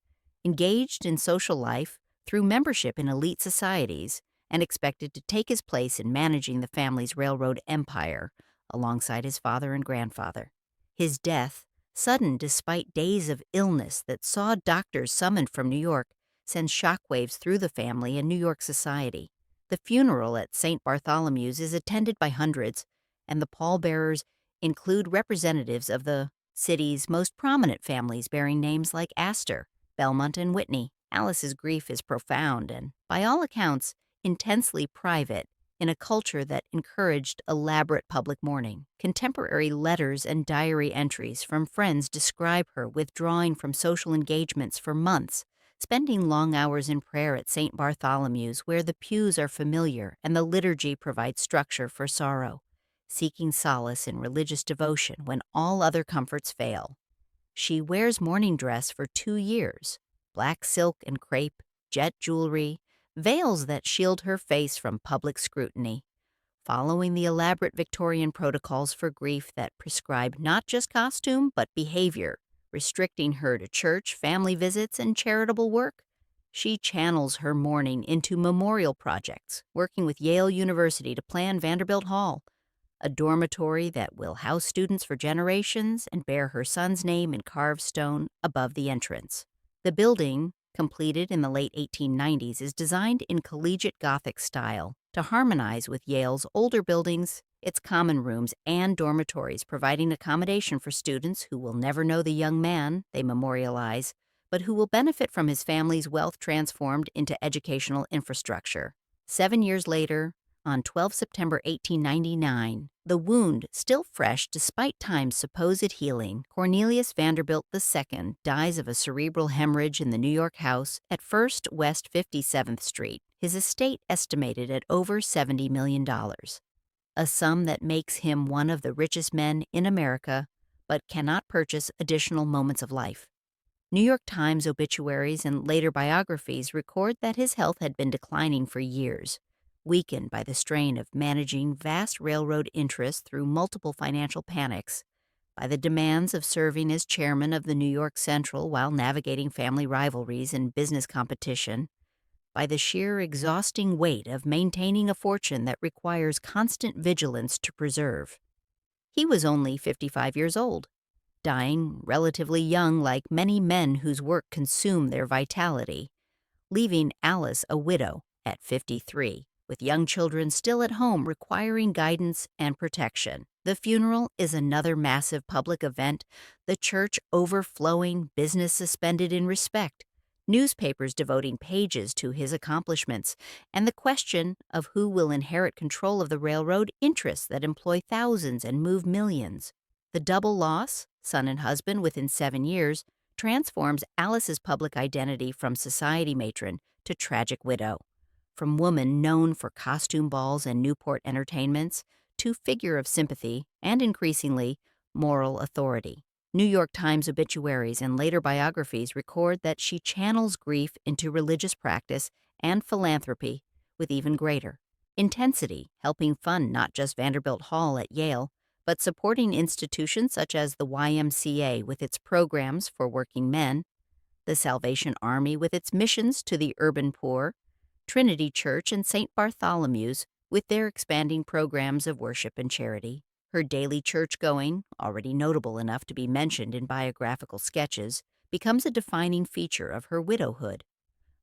engaged in social life through membership in elite societies, and expected to take his place in managing the family's railroad empire alongside his father and grandfather. His death, sudden despite days of illness that saw doctors summoned from New York, sends shockwaves through the family and New York society. The funeral at St. Bartholomew's is attended by hundreds, and the pallbearers include representatives of the city's most prominent families bearing names like Astor, Belmont, and Whitney. Alice's grief is profound and, by all accounts, intensely private in a culture that encouraged elaborate public mourning. Contemporary letters and diary entries from friends describe her withdrawing from social engagements for months, spending long hours in prayer at St. Bartholomew's where the pews are familiar and the liturgy provides structure for sorrow, seeking solace in religious devotion when all other comforts fail. She wears mourning dress for 2 years, black silk and crepe, jet jewelry, veils that shield her face from public scrutiny, following the elaborate Victorian protocols for grief that prescribe not just costume but behavior, restricting her to church, family visits, and charitable work. She channels her mourning into memorial projects, working with Yale University to plan Vanderbilt Hall, a dormitory that will house students for generations and bear her son's name in carved stone above the entrance. The building, completed in the late 1890s, is designed in collegiate Gothic style to harmonize with Yale's older buildings, its common rooms, and dormitories, providing accommodation for students who will never know the young man they memorialize, but who will benefit from his family's wealth transformed into educational infrastructure. 7 years later, on 12 September 1899, the wound still fresh despite time's supposed healing, Cornelius Vanderbilt II dies of a cerebral hemorrhage in the New York house at First West 57th Street, his estate estimated at over $70 million, a sum that makes him one of the richest men in America, but cannot purchase additional moments of life. New York Times obituaries and later biographies record that his health had been declining for years, weakened by the strain of managing vast railroad interests through multiple financial panics, by the demands of serving as chairman of the New York Central while navigating family rivalries and business competition, by the sheer exhausting weight of maintaining a fortune that requires constant vigilance to preserve. He was only 55 years old, dying relatively young like many men whose work consumed their vitality, leaving Alice a widow at 53. With young children still at home requiring guidance and protection. The funeral is another massive public event, the church overflowing, business suspended in respect, newspapers devoting pages to his accomplishments, and the question of who will inherit control of the railroad interests that employ thousands and move millions. The double loss, son and husband within 7 years, transforms Alice's public identity from society matron to tragic widow, from woman known for costume balls and Newport entertainments to figure of sympathy and, increasingly, moral authority. New York Times obituaries and later biographies record that she channels grief into religious practice and philanthropy with even greater intensity, helping fund not just Vanderbilt Hall at Yale, but supporting institutions such as the YMCA with its programs for working men, the Salvation Army with its missions to the urban poor, Trinity Church and St. Bartholomew's with their expanding programs of worship and charity. Her daily church-going, already notable enough to be mentioned in biographical sketches, becomes a defining feature of her widowhood.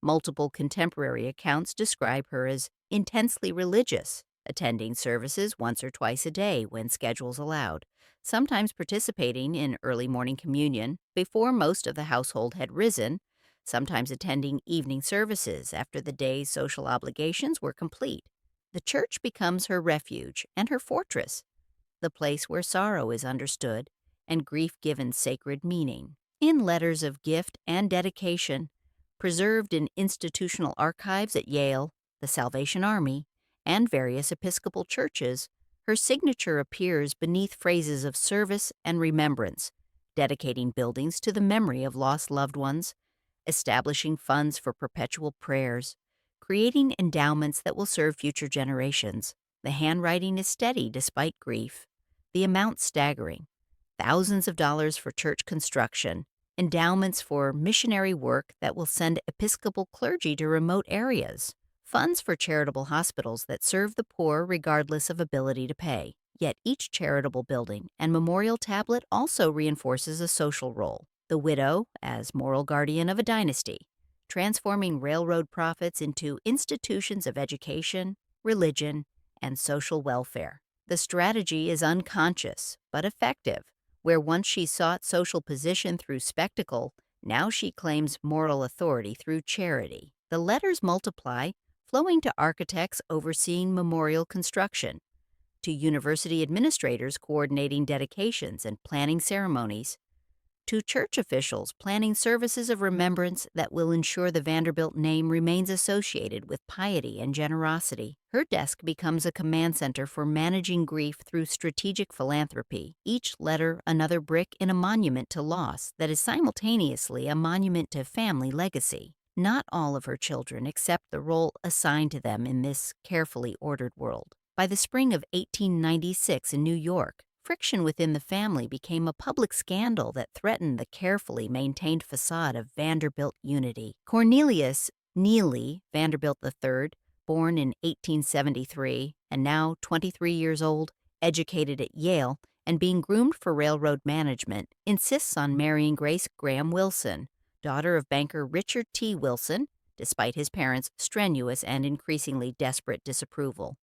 Multiple contemporary accounts describe her as intensely religious, attending services once or twice a day when schedules allowed, sometimes participating in early morning communion before most of the household had risen, sometimes attending evening services after the day's social obligations were complete. The church becomes her refuge and her fortress, the place where sorrow is understood and grief given sacred meaning. In letters of gift and dedication, preserved in institutional archives at Yale, the Salvation Army, and various Episcopal churches, her signature appears beneath phrases of service and remembrance, dedicating buildings to the memory of lost loved ones, establishing funds for perpetual prayers, creating endowments that will serve future generations. The handwriting is steady despite grief, the amount staggering. Thousands of dollars for church construction, endowments for missionary work that will send Episcopal clergy to remote areas, funds for charitable hospitals that serve the poor regardless of ability to pay. Yet each charitable building and memorial tablet also reinforces a social role. The widow as moral guardian of a dynasty, transforming railroad profits into institutions of education, religion, and social welfare. The strategy is unconscious but effective. Where once she sought social position through spectacle, now she claims moral authority through charity. The letters multiply, flowing to architects overseeing memorial construction, to university administrators coordinating dedications and planning ceremonies, to church officials planning services of remembrance that will ensure the Vanderbilt name remains associated with piety and generosity. Her desk becomes a command center for managing grief through strategic philanthropy, each letter another brick in a monument to loss that is simultaneously a monument to family legacy. Not all of her children accept the role assigned to them in this carefully ordered world. By the spring of 1896 in New York, friction within the family became a public scandal that threatened the carefully maintained facade of Vanderbilt unity. Cornelius Neely Vanderbilt III, born in 1873 and now 23 years old, educated at Yale and being groomed for railroad management, insists on marrying Grace Graham Wilson, daughter of banker Richard T. Wilson, despite his parents' strenuous and increasingly desperate disapproval.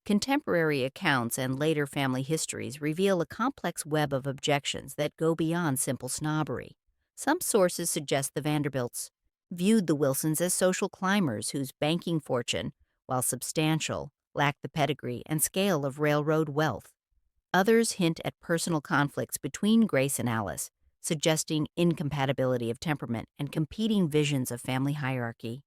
Contemporary accounts and later family histories reveal a complex web of objections that go beyond simple snobbery. Some sources suggest the Vanderbilts viewed the Wilsons as social climbers whose banking fortune, while substantial, lacked the pedigree and scale of railroad wealth. Others hint at personal conflicts between Grace and Alice, suggesting incompatibility of temperament and competing visions of family hierarchy.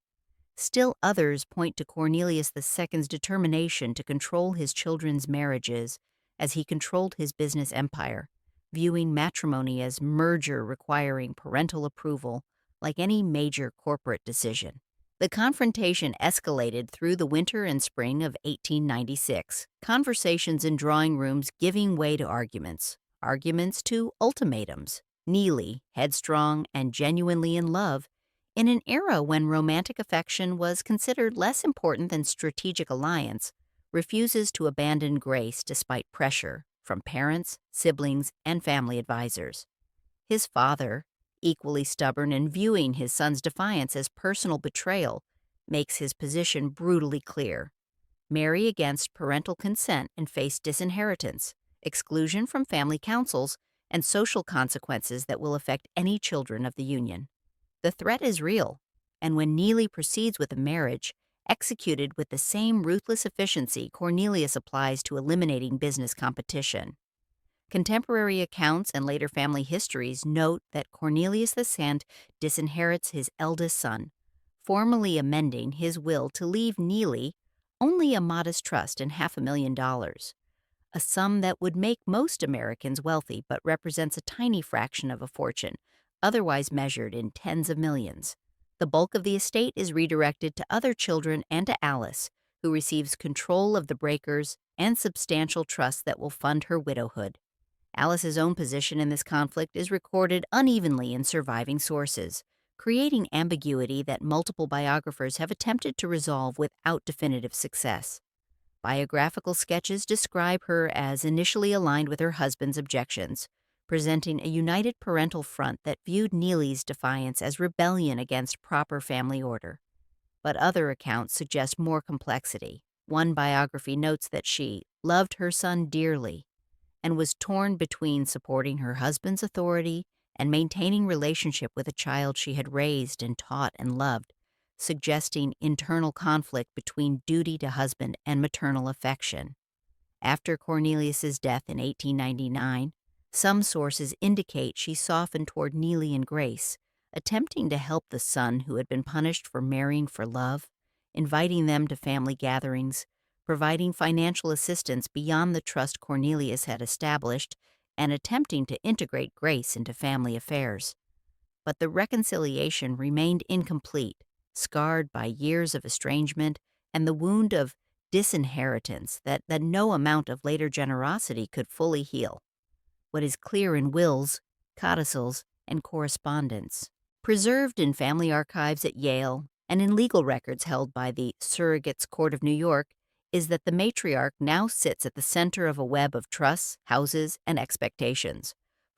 Still others point to Cornelius II's determination to control his children's marriages as he controlled his business empire, viewing matrimony as merger requiring parental approval like any major corporate decision. The confrontation escalated through the winter and spring of 1896, conversations in drawing rooms giving way to arguments to ultimatums. Neely, headstrong and genuinely in love, in an era when romantic affection was considered less important than strategic alliance, refuses to abandon Grace despite pressure from parents, siblings, and family advisors. His father, equally stubborn and viewing his son's defiance as personal betrayal, makes his position brutally clear. Marry against parental consent and face disinheritance, exclusion from family councils, and social consequences that will affect any children of the union. The threat is real, and when Neely proceeds with a marriage, executed with the same ruthless efficiency Cornelius applies to eliminating business competition. Contemporary accounts and later family histories note that Cornelius the Sant disinherits his eldest son, formally amending his will to leave Neely only a modest trust and $500,000, a sum that would make most Americans wealthy but represents a tiny fraction of a fortune, otherwise measured in tens of millions. The bulk of the estate is redirected to other children and to Alice, who receives control of the breakers and substantial trust that will fund her widowhood. Alice's own position in this conflict is recorded unevenly in surviving sources, creating ambiguity that multiple biographers have attempted to resolve without definitive success. Biographical sketches describe her as initially aligned with her husband's objections, presenting a united parental front that viewed Neely's defiance as rebellion against proper family order. But other accounts suggest more complexity. One biography notes that she loved her son dearly and was torn between supporting her husband's authority and maintaining relationship with a child she had raised and taught and loved, suggesting internal conflict between duty to husband and maternal affection. After Cornelius's death in 1899, some sources indicate she softened toward Neely and Grace, attempting to help the son who had been punished for marrying for love, inviting them to family gatherings, providing financial assistance beyond the trust Cornelius had established, and attempting to integrate Grace into family affairs. But the reconciliation remained incomplete, scarred by years of estrangement and the wound of disinheritance that no amount of later generosity could fully heal. What is clear in wills, codicils, and correspondence, preserved in family archives at Yale and in legal records held by the Surrogates Court of New York, is that the matriarch now sits at the center of a web of trusts, houses, and expectations,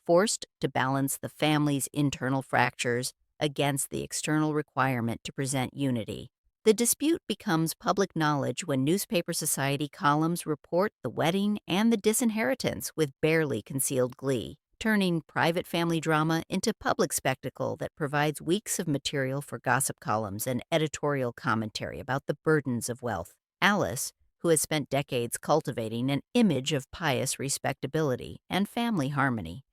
forced to balance the family's internal fractures against the external requirement to present unity. The dispute becomes public knowledge when newspaper society columns report the wedding and the disinheritance with barely concealed glee, turning private family drama into public spectacle that provides weeks of material for gossip columns and editorial commentary about the burdens of wealth. Alice, who has spent decades cultivating an image of pious respectability and family harmony,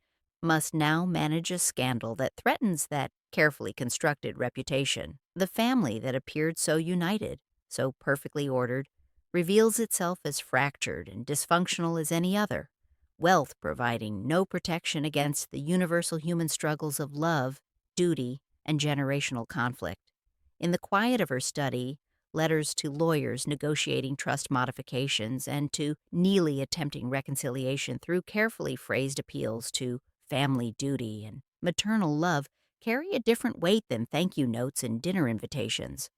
must now manage a scandal that threatens that carefully constructed reputation. The family that appeared so united, so perfectly ordered, reveals itself as fractured and dysfunctional as any other, wealth providing no protection against the universal human struggles of love, duty, and generational conflict. In the quiet of her study, letters to lawyers negotiating trust modifications, and to Neely attempting reconciliation through carefully phrased appeals to family duty and maternal love, carry a different weight than thank you notes and dinner invitations.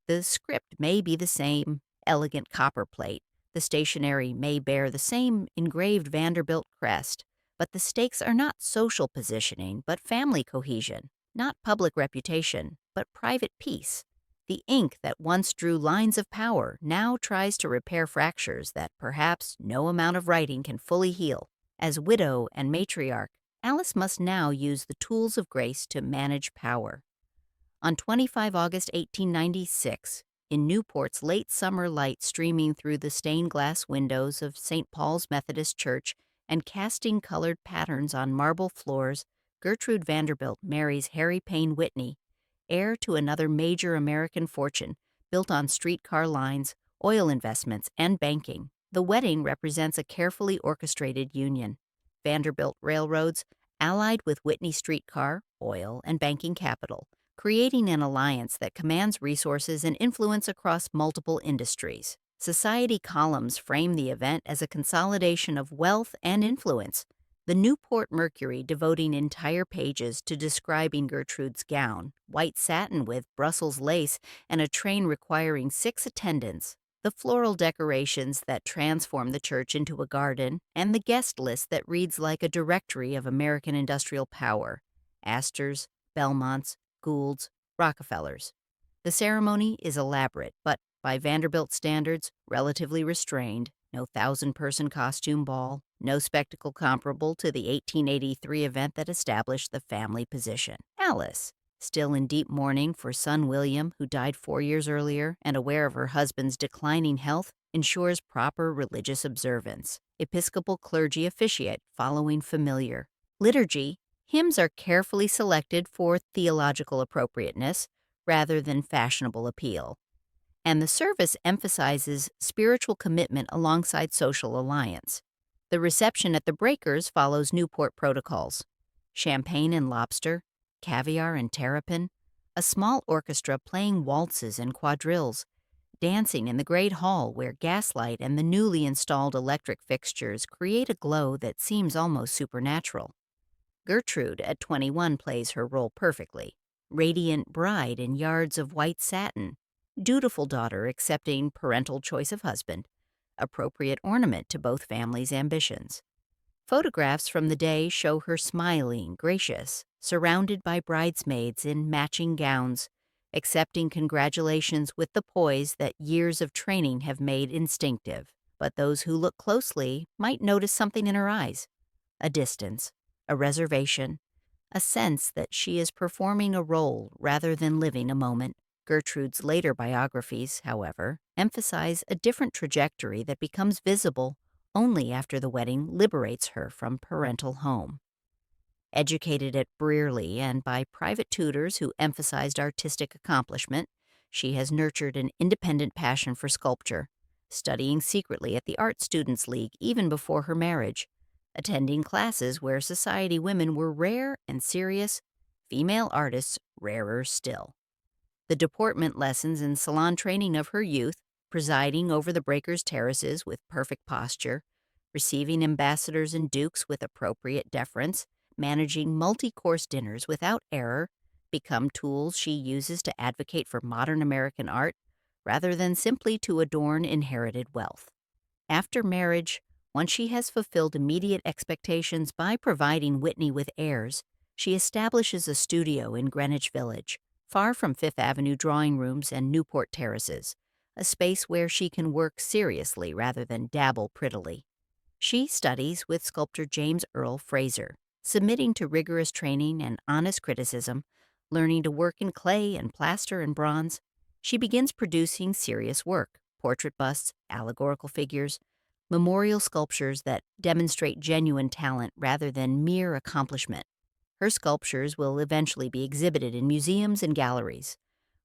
The script may be the same elegant copper plate, the stationery may bear the same engraved Vanderbilt crest, but the stakes are not social positioning, but family cohesion, not public reputation, but private peace. The ink that once drew lines of power now tries to repair fractures that perhaps no amount of writing can fully heal. As widow and matriarch, Alice must now use the tools of grace to manage power. On 25 August 1896, in Newport's late summer light streaming through the stained glass windows of St. Paul's Methodist Church and casting colored patterns on marble floors, Gertrude Vanderbilt marries Harry Payne Whitney, heir to another major American fortune built on streetcar lines, oil investments, and banking. The wedding represents a carefully orchestrated union. Vanderbilt Railroads allied with Whitney streetcar, oil, and banking capital, creating an alliance that commands resources and influence across multiple industries. Society columns frame the event as a consolidation of wealth and influence, the Newport Mercury devoting entire pages to describing Gertrude's gown, white satin with Brussels lace, and a train requiring 6 attendants, the floral decorations that transform the church into a garden, and the guest list that reads like a directory of American industrial power: Astors, Belmonts, Goulds, Rockefellers. The ceremony is elaborate, but by Vanderbilt standards, relatively restrained. No 1,000-person costume ball, no spectacle comparable to the 1883 event that established the family position. Alice, Still in deep mourning for son William, who died 4 years earlier, and aware of her husband's declining health, ensures proper religious observance. Episcopal clergy officiate following familiar. Liturgy, hymns are carefully selected for theological appropriateness rather than fashionable appeal. And the service emphasizes spiritual commitment alongside social alliance. The reception at the Breakers follows Newport protocols: champagne and lobster, caviar and terrapin, a small orchestra playing waltzes and quadrilles, dancing in the Great Hall where gaslight and the newly installed electric fixtures create a glow that seems almost supernatural. Gertrude, at 21, plays her role perfectly. Radiant bride in yards of white satin, dutiful daughter accepting parental choice of husband, appropriate ornament to both families' ambitions. Photographs from the day show her smiling, gracious, surrounded by bridesmaids in matching gowns, accepting congratulations with the poise that years of training have made instinctive. But those who look closely might notice something in her eyes: a distance, a reservation, a sense that she is performing a role rather than living a moment. Gertrude's later biographies, however, emphasize a different trajectory that becomes visible only after the wedding liberates her from parental home. Educated at Brearley and by private tutors who emphasized artistic accomplishment, she has nurtured an independent passion for sculpture, studying secretly at the Art Students League even before her marriage, attending classes where society women were rare and serious, female artists rarer still. The deportment lessons and salon training of her youth, presiding over the Breakers' terraces with perfect posture, receiving ambassadors and dukes with appropriate deference, managing multi-course dinners without error, become tools she uses to advocate for modern American art rather than simply to adorn inherited wealth. After marriage, once she has fulfilled immediate expectations by providing Whitney with heirs, she establishes a studio in Greenwich Village, far from Fifth Avenue drawing rooms and Newport terraces, a space where she can work seriously rather than dabble prettily. She studies with sculptor James Earl Fraser, submitting to rigorous training and honest criticism, learning to work in clay and plaster and bronze. She begins producing serious work: portrait busts, allegorical figures, memorial sculptures that demonstrate genuine talent rather than mere accomplishment. Her sculptures will eventually be exhibited in museums and galleries,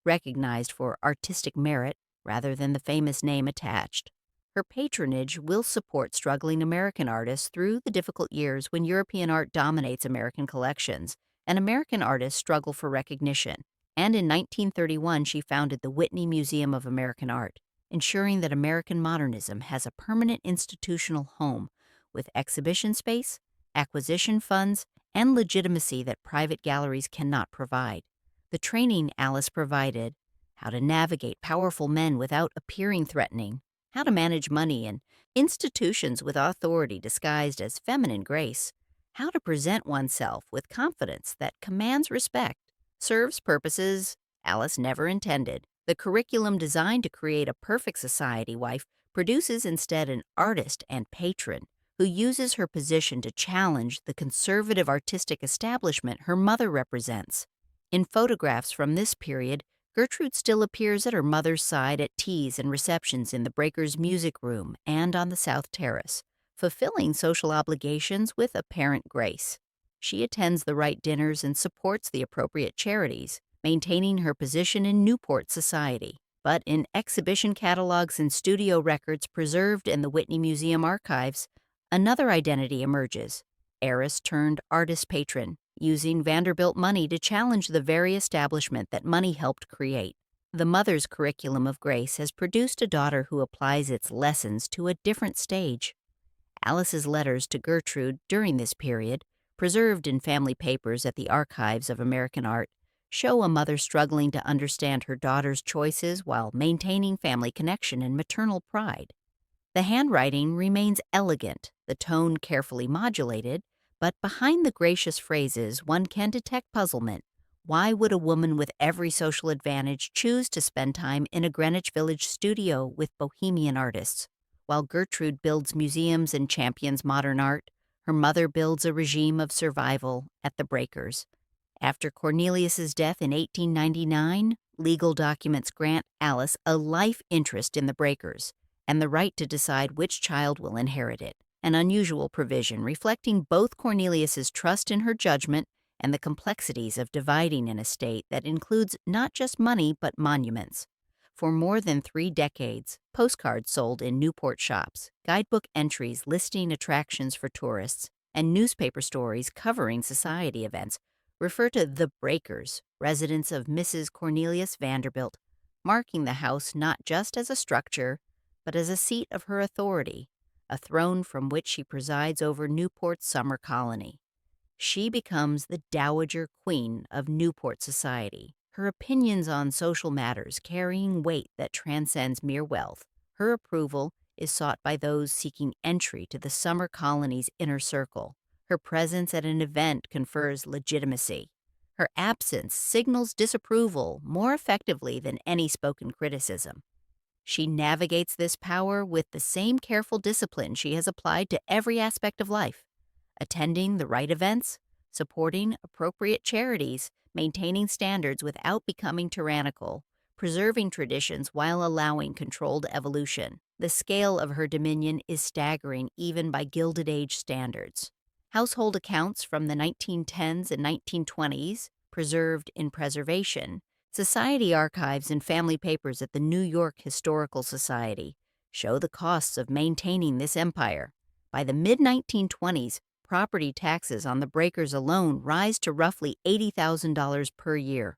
recognized for artistic merit rather than the famous name attached. Her patronage will support struggling American artists through the difficult years when European art dominates American collections and American artists struggle for recognition. And in 1931, she founded the Whitney Museum of American Art, ensuring that American modernism has a permanent institutional home with exhibition space, acquisition funds, and legitimacy that private galleries cannot provide. The training Alice provided: how to navigate powerful men without appearing threatening, how to manage money and institutions with authority disguised as feminine grace, how to present oneself with confidence that commands respect, serves purposes Alice never intended. The curriculum designed to create a perfect society wife produces instead an artist and patron who uses her position to challenge the conservative artistic establishment her mother represents. In photographs from this period, Gertrude still appears at her mother's side at teas and receptions in the Breakers' music room and on the South Terrace, fulfilling social obligations with apparent grace. She attends the right dinners and supports the appropriate charities, maintaining her position in Newport society. But in exhibition catalogs and studio records preserved in the Whitney Museum archives, another identity emerges: heiress turned artist patron, using Vanderbilt money to challenge the very establishment that money helped create. The mother's curriculum of grace has produced a daughter who applies its lessons to a different stage. Alice's letters to Gertrude during this period, preserved in family papers at the Archives of American Art, show a mother struggling to understand her daughter's choices while maintaining family connection and maternal pride. The handwriting remains elegant, the tone carefully modulated, but behind the gracious phrases one can detect puzzlement. Why would a woman with every social advantage choose to spend time in a Greenwich Village studio with bohemian artists? While Gertrude builds museums and champions modern art, her mother builds a regime of survival at the Breakers. After Cornelius's death in 1899, legal documents grant Alice a life interest in the breakers and the right to decide which child will inherit it, an unusual provision reflecting both Cornelius's trust in her judgment and the complexities of dividing an estate that includes not just money but monuments. For more than 3 decades, postcards sold in Newport shops, guidebook entries listing attractions for tourists, and newspaper stories covering society events refer to the Breakers, residence of Mrs. Cornelius Vanderbilt, marking the house not just as a structure, but as a seat of her authority, a throne from which she presides over Newport's summer colony. She becomes the Dowager Queen of Newport society, her opinions on social matters carrying weight that transcends mere wealth. Her approval is sought by those seeking entry to the summer colony's inner circle. Her presence at an event confers legitimacy. Her absence signals disapproval more effectively than any spoken criticism. She navigates this power with the same careful discipline she has applied to every aspect of life, attending the right events, supporting appropriate charities, maintaining standards without becoming tyrannical, preserving traditions while allowing controlled evolution. The scale of her dominion is staggering even by Gilded Age standards. Household accounts from the 1910s and 1920s, preserved in preservation, society archives and family papers at the New York Historical Society show the costs of maintaining this empire. By the mid-1920s, property taxes on the breakers alone rise to roughly $80,000 per year,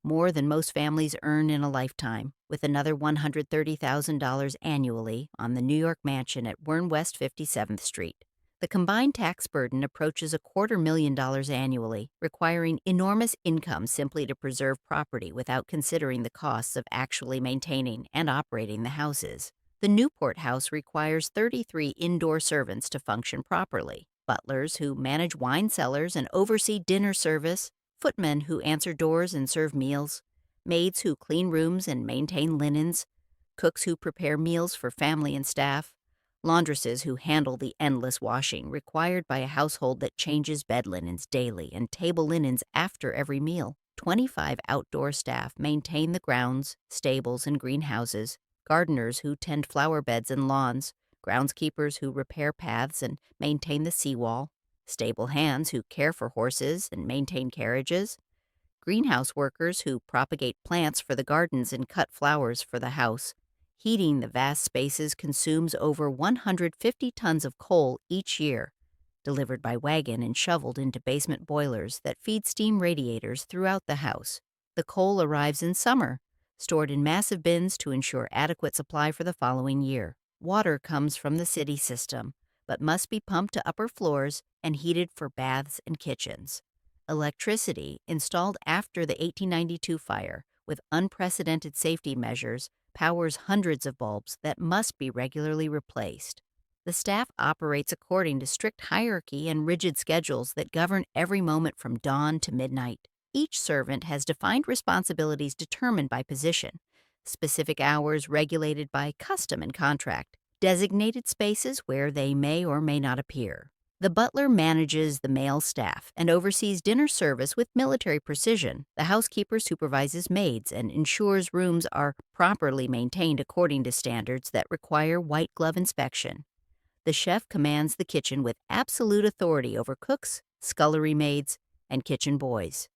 more than most families earn in a lifetime, with another $130,000 annually on the New York mansion at Wern West 57th Street. The combined tax burden approaches $250,000 annually, requiring enormous income simply to preserve property without considering the costs of actually maintaining and operating the houses. The Newport house requires 33 indoor servants to function properly: butlers who manage wine cellars and oversee dinner service, footmen who answer doors and serve meals, maids who clean rooms and maintain linens, cooks who prepare meals for family and staff, laundresses who handle the endless washing required by a household that changes bed linens daily and table linens after every meal. 25 outdoor staff maintain the grounds, stables, and greenhouses, gardeners who tend flower beds and lawns, groundskeepers who repair paths and maintain the seawall, stable hands who care for horses and maintain carriages, greenhouse workers who propagate plants for the gardens and cut flowers for the house. Heating the vast spaces consumes over 150 tons of coal each year, delivered by wagon and shoveled into basement boilers that feed steam radiators throughout the house. The coal arrives in summer, stored in massive bins to ensure adequate supply for the following year. Water comes from the city system, but must be pumped to upper floors and heated for baths and kitchens. Electricity, installed after the 1892 fire, with unprecedented safety measures, powers hundreds of bulbs that must be regularly replaced. The staff operates according to strict hierarchy and rigid schedules that govern every moment from dawn to midnight. Each servant has defined responsibilities determined by position, specific hours regulated by custom and contract, designated spaces where they may or may not appear. The butler manages the male staff and oversees dinner service with military precision. The housekeeper supervises maids and ensures rooms are properly maintained according to standards that require white glove inspection. The chef commands the kitchen with absolute authority over cooks, scullery maids, and kitchen boys.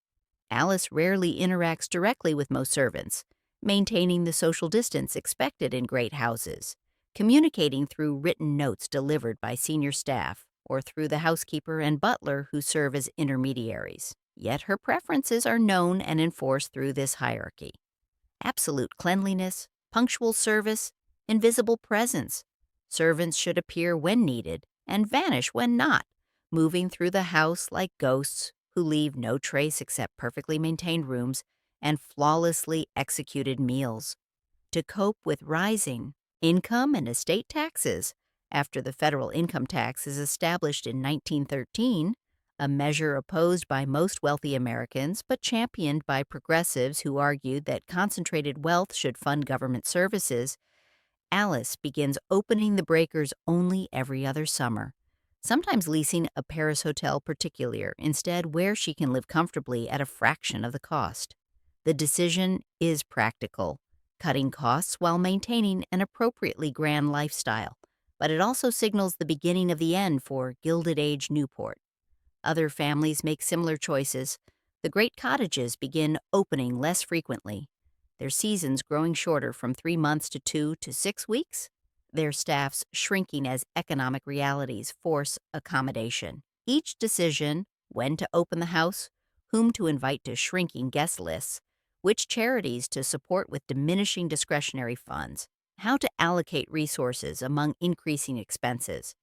Alice rarely interacts directly with most servants, maintaining the social distance expected in great houses, communicating through written notes delivered by senior staff, or through the housekeeper and butler who serve as intermediaries. Yet her preferences are known and enforced through this hierarchy. Absolute cleanliness, punctual service, invisible presence. Servants should appear when needed and vanish when not, moving through the house like ghosts who leave no trace except perfectly maintained rooms and flawlessly executed meals. To cope with rising income and estate taxes, after the federal income tax is established in 1913, a measure opposed by most wealthy Americans but championed by progressives who argued that concentrated wealth should fund government services, Alice begins opening the breakers only every other summer, sometimes leasing a Paris hotel particulier instead where she can live comfortably at a fraction of the cost. The decision is practical, cutting costs while maintaining an appropriately grand lifestyle, but it also signals the beginning of the end for Gilded Age Newport. Other families make similar choices. The great cottages begin opening less frequently, their seasons growing shorter from 3 months to 2 to 6 weeks, their staffs shrinking as economic realities force accommodation. Each decision, when to open the house, whom to invite to shrinking guest lists, which charities to support with diminishing discretionary funds, how to allocate resources among increasing expenses,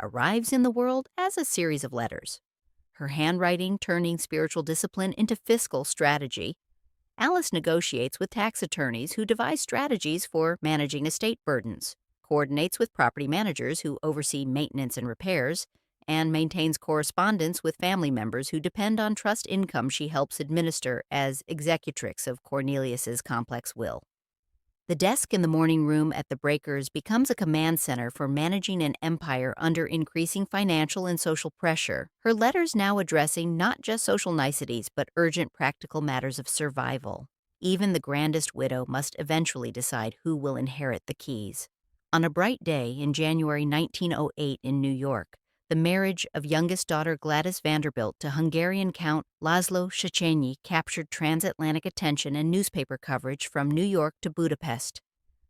arrives in the world as a series of letters. Her handwriting turning spiritual discipline into fiscal strategy. Alice negotiates with tax attorneys who devise strategies for managing estate burdens, coordinates with property managers who oversee maintenance and repairs, and maintains correspondence with family members who depend on trust income she helps administer as executrix of Cornelius's complex will. The desk in the morning room at the Breakers becomes a command center for managing an empire under increasing financial and social pressure, her letters now addressing not just social niceties but urgent practical matters of survival. Even the grandest widow must eventually decide who will inherit the keys. On a bright day in January 1908 in New York, the marriage of youngest daughter Gladys Vanderbilt to Hungarian Count Laszlo Széchenyi captured transatlantic attention and newspaper coverage from New York to Budapest.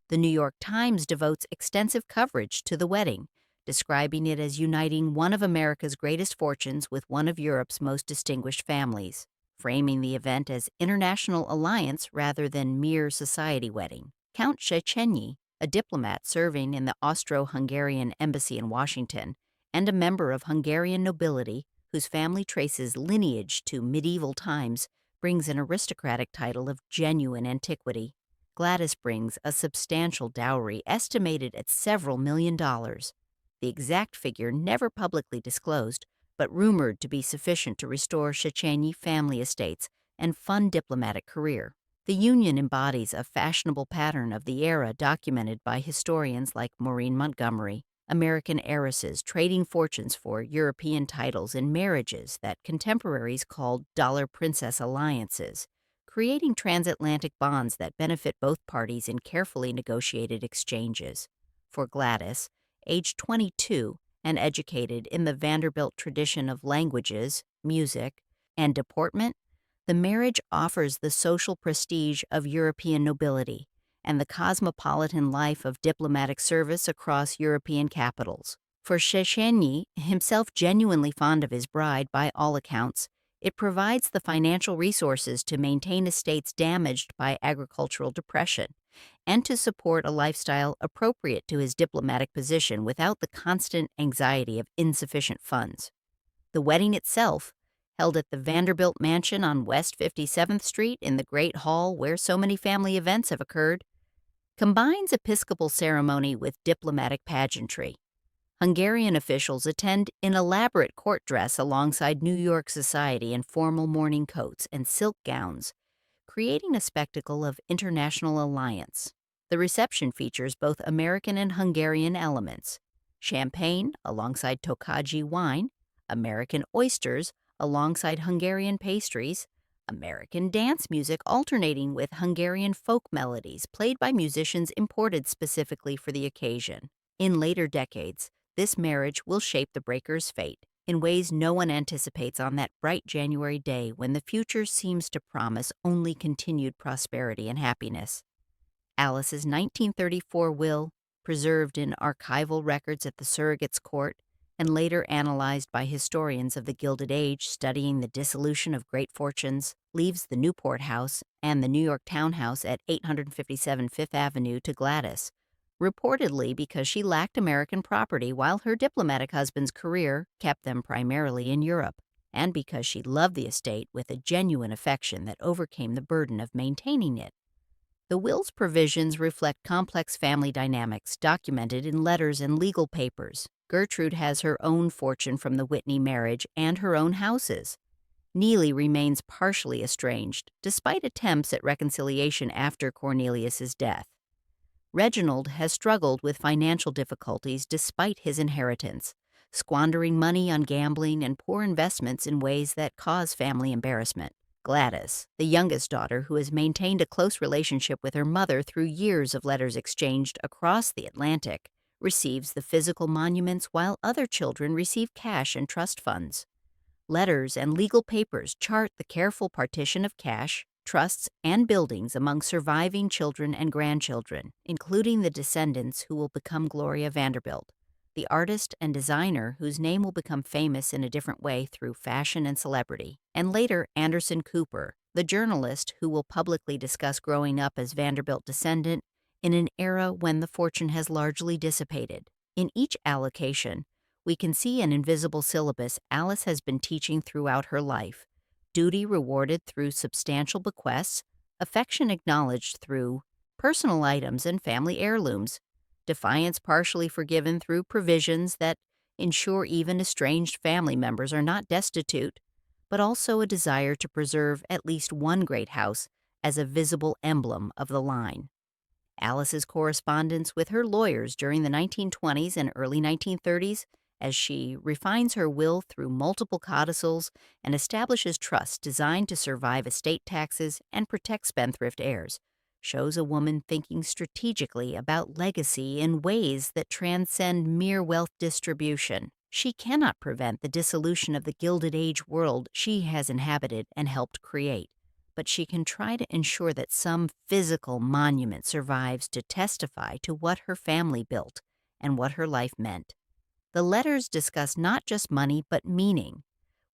The New York Times devotes extensive coverage to the wedding, describing it as uniting one of America's greatest fortunes with one of Europe's most distinguished families, framing the event as international alliance rather than mere society wedding. Count Széchenyi, a diplomat serving in the Austro-Hungarian embassy in Washington, and a member of Hungarian nobility whose family traces lineage to medieval times, brings an aristocratic title of genuine antiquity. Gladys brings a substantial dowry estimated at several $1,000,000, the exact figure never publicly disclosed, but rumored to be sufficient to restore Széchenyi family estates and fund diplomatic career. The union embodies a fashionable pattern of the era documented by historians like Maureen Montgomery. American heiresses trading fortunes for European titles in marriages that contemporaries called dollar princess alliances, creating transatlantic bonds that benefit both parties in carefully negotiated exchanges. For Gladys, aged 22 and educated in the Vanderbilt tradition of languages, music, and deportment, the marriage offers the social prestige of European nobility and the cosmopolitan life of diplomatic service across European capitals. For Széchenyi, himself genuinely fond of his bride by all accounts, it provides the financial resources to maintain estates damaged by agricultural depression and to support a lifestyle appropriate to his diplomatic position without the constant anxiety of insufficient funds. The wedding itself, held at the Vanderbilt Mansion on West 57th Street in the Great Hall where so many family events have occurred, combines episcopal ceremony with diplomatic pageantry. Hungarian officials attend in elaborate court dress alongside New York society in formal mourning coats and silk gowns, creating a spectacle of international alliance. The reception features both American and Hungarian elements: champagne alongside Tokaji wine, American oysters alongside Hungarian pastries, American dance music alternating with Hungarian folk melodies played by musicians imported specifically for the occasion. In later decades, this marriage will shape the Breakers' fate in ways no one anticipates on that bright January day when the future seems to promise only continued prosperity and happiness. Alice's 1934 will, preserved in archival records at the Surrogate's Court, and later analyzed by historians of the Gilded Age studying the dissolution of great fortunes, leaves the Newport House and the New York townhouse at 857 Fifth Avenue to Gladys, reportedly because she lacked American property while her diplomatic husband's career kept them primarily in Europe, and because she loved the estate with a genuine affection that overcame the burden of maintaining it. The will's provisions reflect complex family dynamics documented in letters and legal papers. Gertrude has her own fortune from the Whitney marriage and her own houses. Neely remains partially estranged, despite attempts at reconciliation after Cornelius's death. Reginald has struggled with financial difficulties despite his inheritance, squandering money on gambling and poor investments in ways that cause family embarrassment. Gladys, the youngest daughter who has maintained a close relationship with her mother through years of letters exchanged across the Atlantic, receives the physical monuments while other children receive cash and trust funds. Letters and legal papers chart the careful partition of cash, trusts, and buildings among surviving children and grandchildren, including the descendants who will become Gloria Vanderbilt, the artist and designer whose name will become famous in a different way through fashion and celebrity, and later Anderson Cooper, the journalist who will publicly discuss growing up as Vanderbilt descendant in an era when the fortune has largely dissipated. In each allocation, we can see an invisible syllabus Alice has been teaching throughout her life: duty rewarded through substantial bequests, affection acknowledged through personal items and family heirlooms, defiance partially forgiven through provisions that ensure even estranged family members are not destitute, but also a desire to preserve at least one great house as a visible emblem of the line. Alice's correspondence with her lawyers during the 1920s and early 1930s, as she refines her will through multiple codicils and establishes trusts designed to survive estate taxes and protect spendthrift heirs, shows a woman thinking strategically about legacy in ways that transcend mere wealth distribution. She cannot prevent the dissolution of the Gilded Age world she has inhabited and helped create, but she can try to ensure that some physical monument survives to testify to what her family built and what her life meant. The letters discuss not just money but meaning.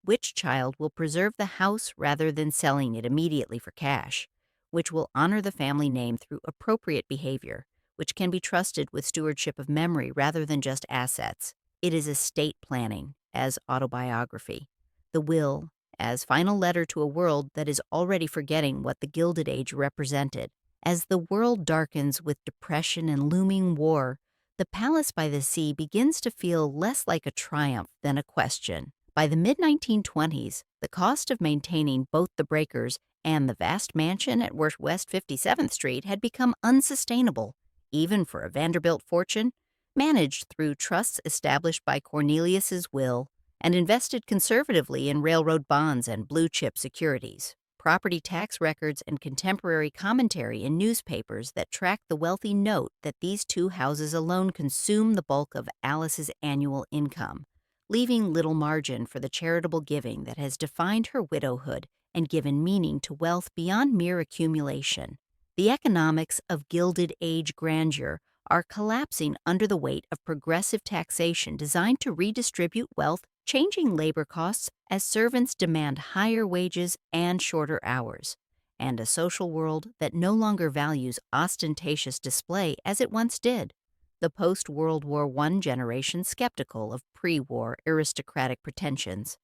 Which child will preserve the house rather than selling it immediately for cash? Which will honor the family name through appropriate behavior? Which can be trusted with stewardship of memory rather than just assets? It is estate planning as autobiography, the will as final letter to a world that is already forgetting what the Gilded Age represented. As the world darkens with depression and looming war, the palace by the sea begins to feel less like a triumph than a question. By the mid-1920s, the cost of maintaining both the breakers and the vast mansion at West 57th Street had become unsustainable, even for a Vanderbilt fortune, managed through trusts established by Cornelius's will and invested conservatively in railroad bonds and blue-chip securities. Property tax records and contemporary commentary in newspapers that track the wealthy note that these two houses alone consume the bulk of Alice's annual income, leaving little margin for the charitable giving that has defined her widowhood and given meaning to wealth beyond mere accumulation. The economics of Gilded Age grandeur are collapsing under the weight of progressive taxation designed to redistribute wealth, changing labor costs as servants demand higher wages and shorter hours, and a social world that no longer values ostentatious display as it once did. The post-World War I generation skeptical of pre-war aristocratic pretensions.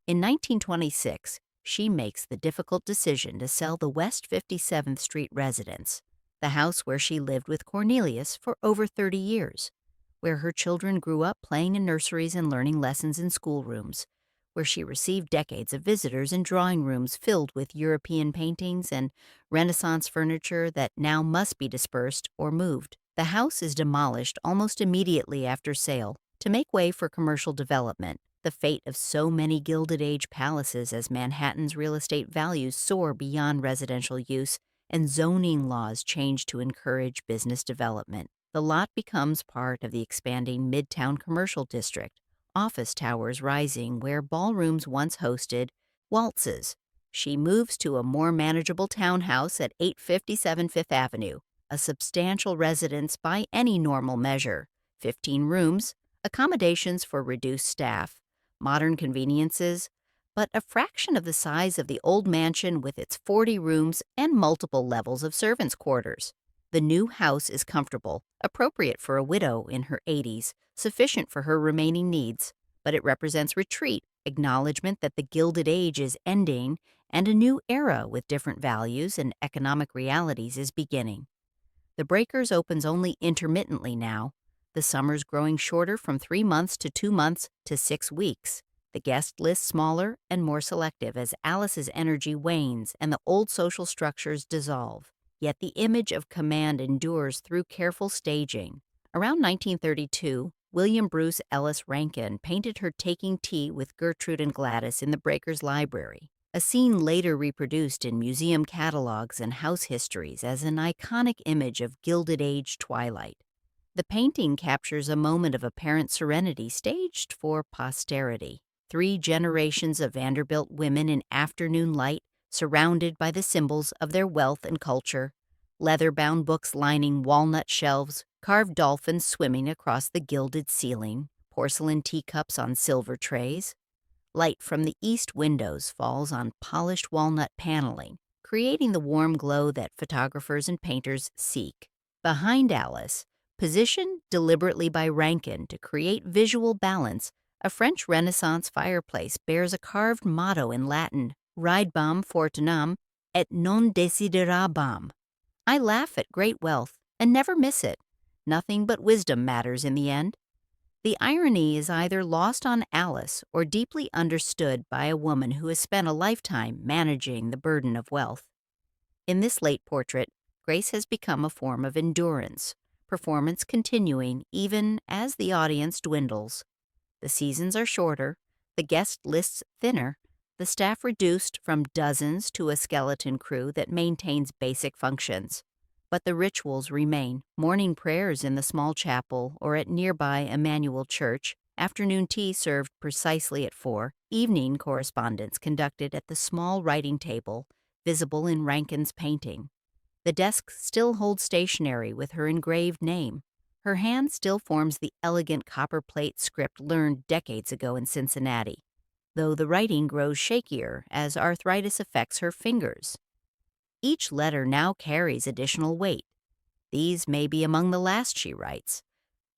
In 1926, she makes the difficult decision to sell the West 57th Street residence, the house where she lived with Cornelius for over 30 years, where her children grew up playing in nurseries and learning lessons in schoolrooms, where she received decades of visitors in drawing rooms filled with European paintings and Renaissance furniture that now must be dispersed or moved. The house is demolished almost immediately after sale to make way for commercial development, the fate of so many Gilded Age palaces as Manhattan's real estate values soar beyond residential use and zoning laws change to encourage business development. The lot becomes part of the expanding Midtown Commercial District, office towers rising where ballrooms once hosted waltzes. She moves to a more manageable townhouse at 857 Fifth Avenue, a substantial residence by any normal measure, 15 rooms, accommodations for reduced staff, modern conveniences, but a fraction of the size of the old mansion with its 40 rooms and multiple levels of servants' quarters. The new house is comfortable, appropriate for a widow in her 80s, sufficient for her remaining needs, but it represents retreat, acknowledgement that the Gilded Age is ending and a new era with different values and economic realities is beginning. The Breakers opens only intermittently now, the summers growing shorter from 3 months to 2 months to 6 weeks. The guest list smaller and more selective as Alice's energy wanes and the old social structures dissolve. Yet the image of command endures through careful staging. Around 1932, William Bruce Ellis Rankin painted her taking tea with Gertrude and Gladys in the Breakers Library, a scene later reproduced in museum catalogs and house histories as an iconic image of Gilded Age twilight. The painting captures a moment of apparent serenity staged for posterity. 3 generations of Vanderbilt women in afternoon light, surrounded by the symbols of their wealth and culture, leather-bound books lining walnut shelves, carved dolphins swimming across the gilded ceiling, porcelain teacups on silver trays. Light from the east windows falls on polished walnut paneling, creating the warm glow that photographers and painters seek. Behind Alice, positioned deliberately by Rankin to create visual balance, a French Renaissance fireplace bears a carved motto in Latin, Ridebam fortunam et non desiderabam. I laugh at great wealth and never miss it. Nothing but wisdom matters in the end. The irony is either lost on Alice or deeply understood by a woman who has spent a lifetime managing the burden of wealth. In this late portrait, grace has become a form of endurance, performance continuing even as the audience dwindles. The seasons are shorter, the guest lists thinner, the staff reduced from dozens to a skeleton crew that maintains basic functions. But the rituals remain: morning prayers in the small chapel or at nearby Emmanuel Church, afternoon tea served precisely at 4, evening correspondence conducted at the small writing table visible in Rankin's painting. The desk still holds stationery with her engraved name. Her hand still forms the elegant copperplate script learned decades ago in Cincinnati, though the writing grows shakier as arthritis affects her fingers. Each letter now carries additional weight. These may be among the last she writes.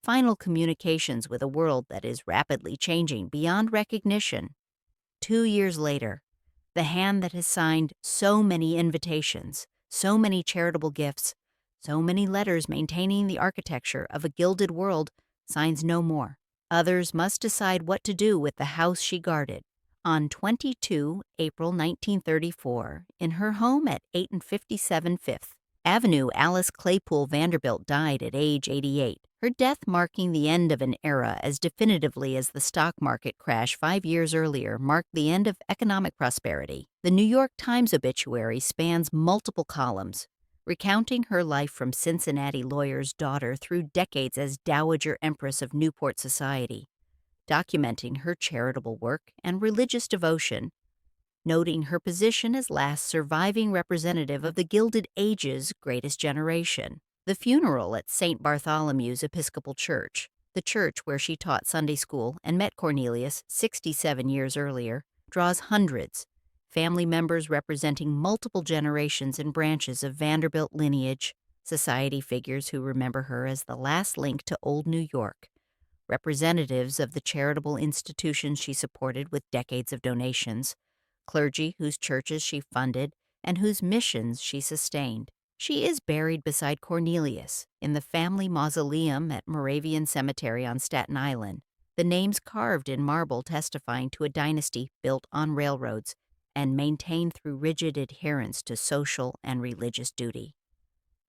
Final communications with a world that is rapidly changing beyond recognition. 2 years later, the hand that has signed so many invitations, so many charitable gifts, so many letters maintaining the architecture of a gilded world signs no more. Others must decide what to do with the house she guarded. On 22 April 1934, in her home at 8 and 57 Fifth Avenue, Alice Claypool Vanderbilt died at age 88, her death marking the end of an era as definitively as the stock market crash 5 years earlier marked the end of economic prosperity. The New York Times obituary spans multiple columns, recounting her life from Cincinnati lawyer's daughter through decades as Dowager Empress of Newport society, documenting her charitable work and religious devotion, noting her position as last surviving representative of the Gilded Age's greatest generation. The funeral at St. Bartholomew's Episcopal Church, the church where she taught Sunday school and met Cornelius 67 years earlier, draws hundreds, family members representing multiple generations and branches of Vanderbilt lineage, society figures who remember her as the last link to old New York, representatives of the charitable institutions she supported with decades of donations, clergy whose churches she funded and whose missions she sustained. She is buried beside Cornelius in the family mausoleum at Moravian Cemetery on Staten Island, the names carved in marble testifying to a dynasty built on railroads and maintained through rigid adherence to social and religious duty.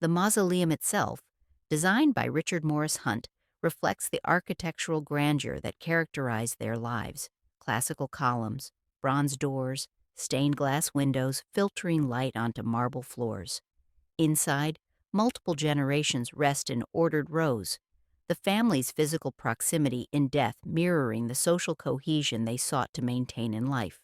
The mausoleum itself, designed by Richard Morris Hunt, reflects the architectural grandeur that characterized their lives: classical columns, bronze doors, stained glass windows filtering light onto marble floors. Inside, multiple generations rest in ordered rows, the family's physical proximity in death mirroring the social cohesion they sought to maintain in life.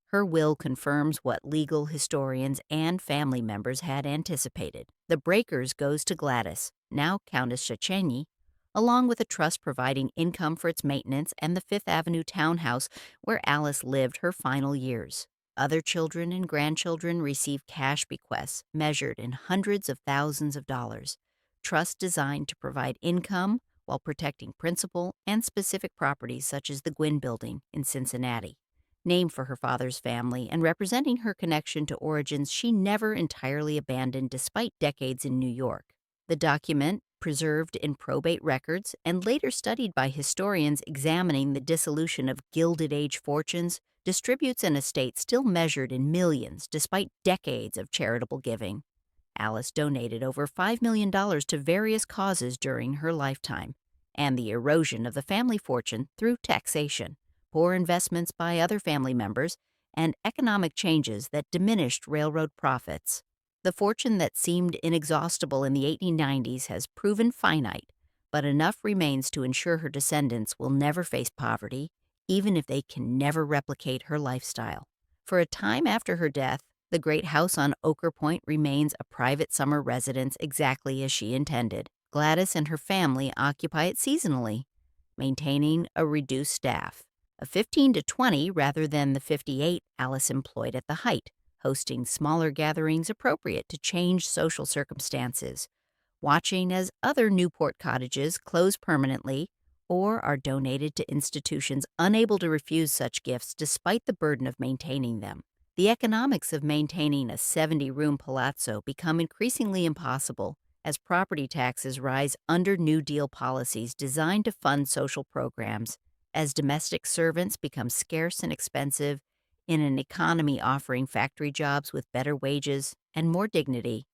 Her will confirms what legal historians and family members had anticipated. The Breakers goes to Gladys, now Countess Szechenyi, along with a trust providing income for its maintenance and the Fifth Avenue townhouse where Alice lived her final years. Other children and grandchildren receive cash bequests measured in hundreds of thousands of dollars, trusts designed to provide income while protecting principal and specific properties such as the Gwynn Building in Cincinnati, named for her father's family and representing her connection to origins she never entirely abandoned despite decades in New York. The document, preserved in probate records and later studied by historians examining the dissolution of Gilded Age fortunes, distributes an estate still measured in millions despite decades of charitable giving. Alice donated over $5 million to various causes during her lifetime, and the erosion of the family fortune through taxation, poor investments by other family members, and economic changes that diminished railroad profits. The fortune that seemed inexhaustible in the 1890s has proven finite, but enough remains to ensure her descendants will never face poverty, even if they can never replicate her lifestyle. For a time after her death, the great house on Ochre Point remains a private summer residence exactly as she intended. Gladys and her family occupy it seasonally, maintaining a reduced staff of 15 to 20 rather than the 58 Alice employed at the height, hosting smaller gatherings appropriate to changed social circumstances, watching as other Newport cottages close permanently or are donated to institutions unable to refuse such gifts despite the burden of maintaining them. The economics of maintaining a 70-room palazzo become increasingly impossible as property taxes rise under New Deal policies designed to fund social programs, as domestic servants become scarce and expensive in an economy offering factory jobs with better wages and more dignity,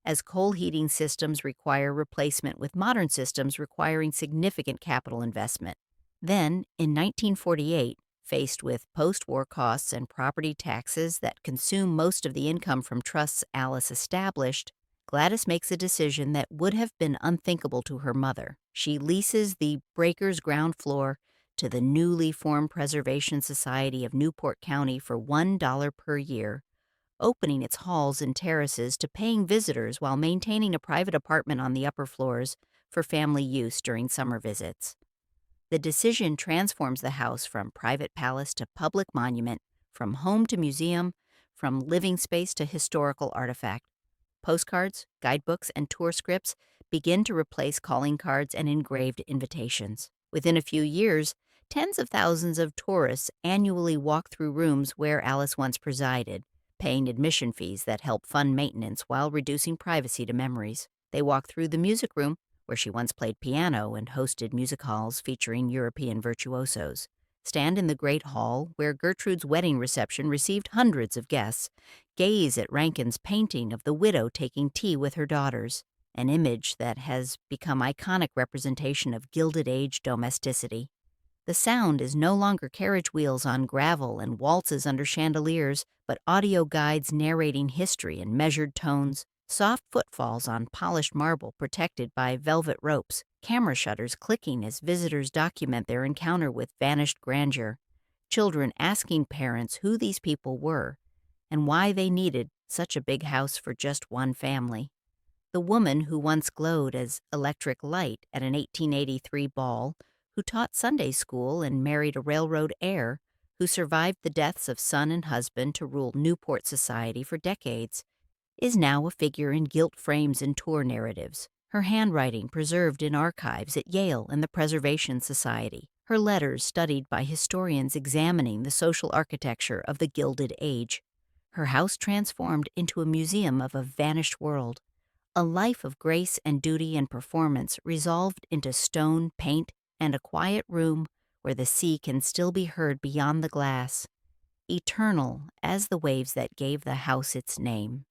as coal heating systems require replacement with modern systems requiring significant capital investment. Then, in 1948, faced with post-war costs and property taxes that consume most of the income from trusts Alice established, Gladys makes a decision that would have been unthinkable to her mother. She leases the Breakers ground floor to the newly formed Preservation Society of Newport County for $1 per year, opening its halls and terraces to paying visitors while maintaining a private apartment on the upper floors for family use during summer visits. The decision transforms the house from private palace to public monument, from home to museum, from living space to historical artifact. Postcards, guidebooks, and tour scripts begin to replace calling cards and engraved invitations. Within a few years, tens of thousands of tourists annually walk through rooms where Alice once presided, paying admission fees that help fund maintenance while reducing privacy to memories. They walk through the music room, where she once played piano and hosted music halls featuring European virtuosos. Stand in the Great Hall, where Gertrude's wedding reception received hundreds of guests. Gaze at Rankin's painting of the widow taking tea with her daughters, an image that has become iconic representation of Gilded Age domesticity. The sound is no longer carriage wheels on gravel and waltzes under chandeliers, but audio guides narrating history in measured tones, soft footfalls on polished marble protected by velvet ropes, camera shutters clicking as visitors document their encounter with vanished grandeur, children asking parents who these people were and why they needed such a big house for just one family. The woman who once glowed as electric light at an 1883 ball, who taught Sunday school and married a railroad heir, who survived the deaths of son and husband to rule Newport society for decades, is now a figure in gilt frames and tour narratives, her handwriting preserved in archives at Yale and the Preservation Society, her letters studied by historians examining the social architecture of the Gilded Age, her house transformed into a museum of a vanished world, a life of grace and duty and performance resolved into stone, paint, and a quiet room where the sea can still be heard beyond the glass, eternal as the waves that gave the house its name.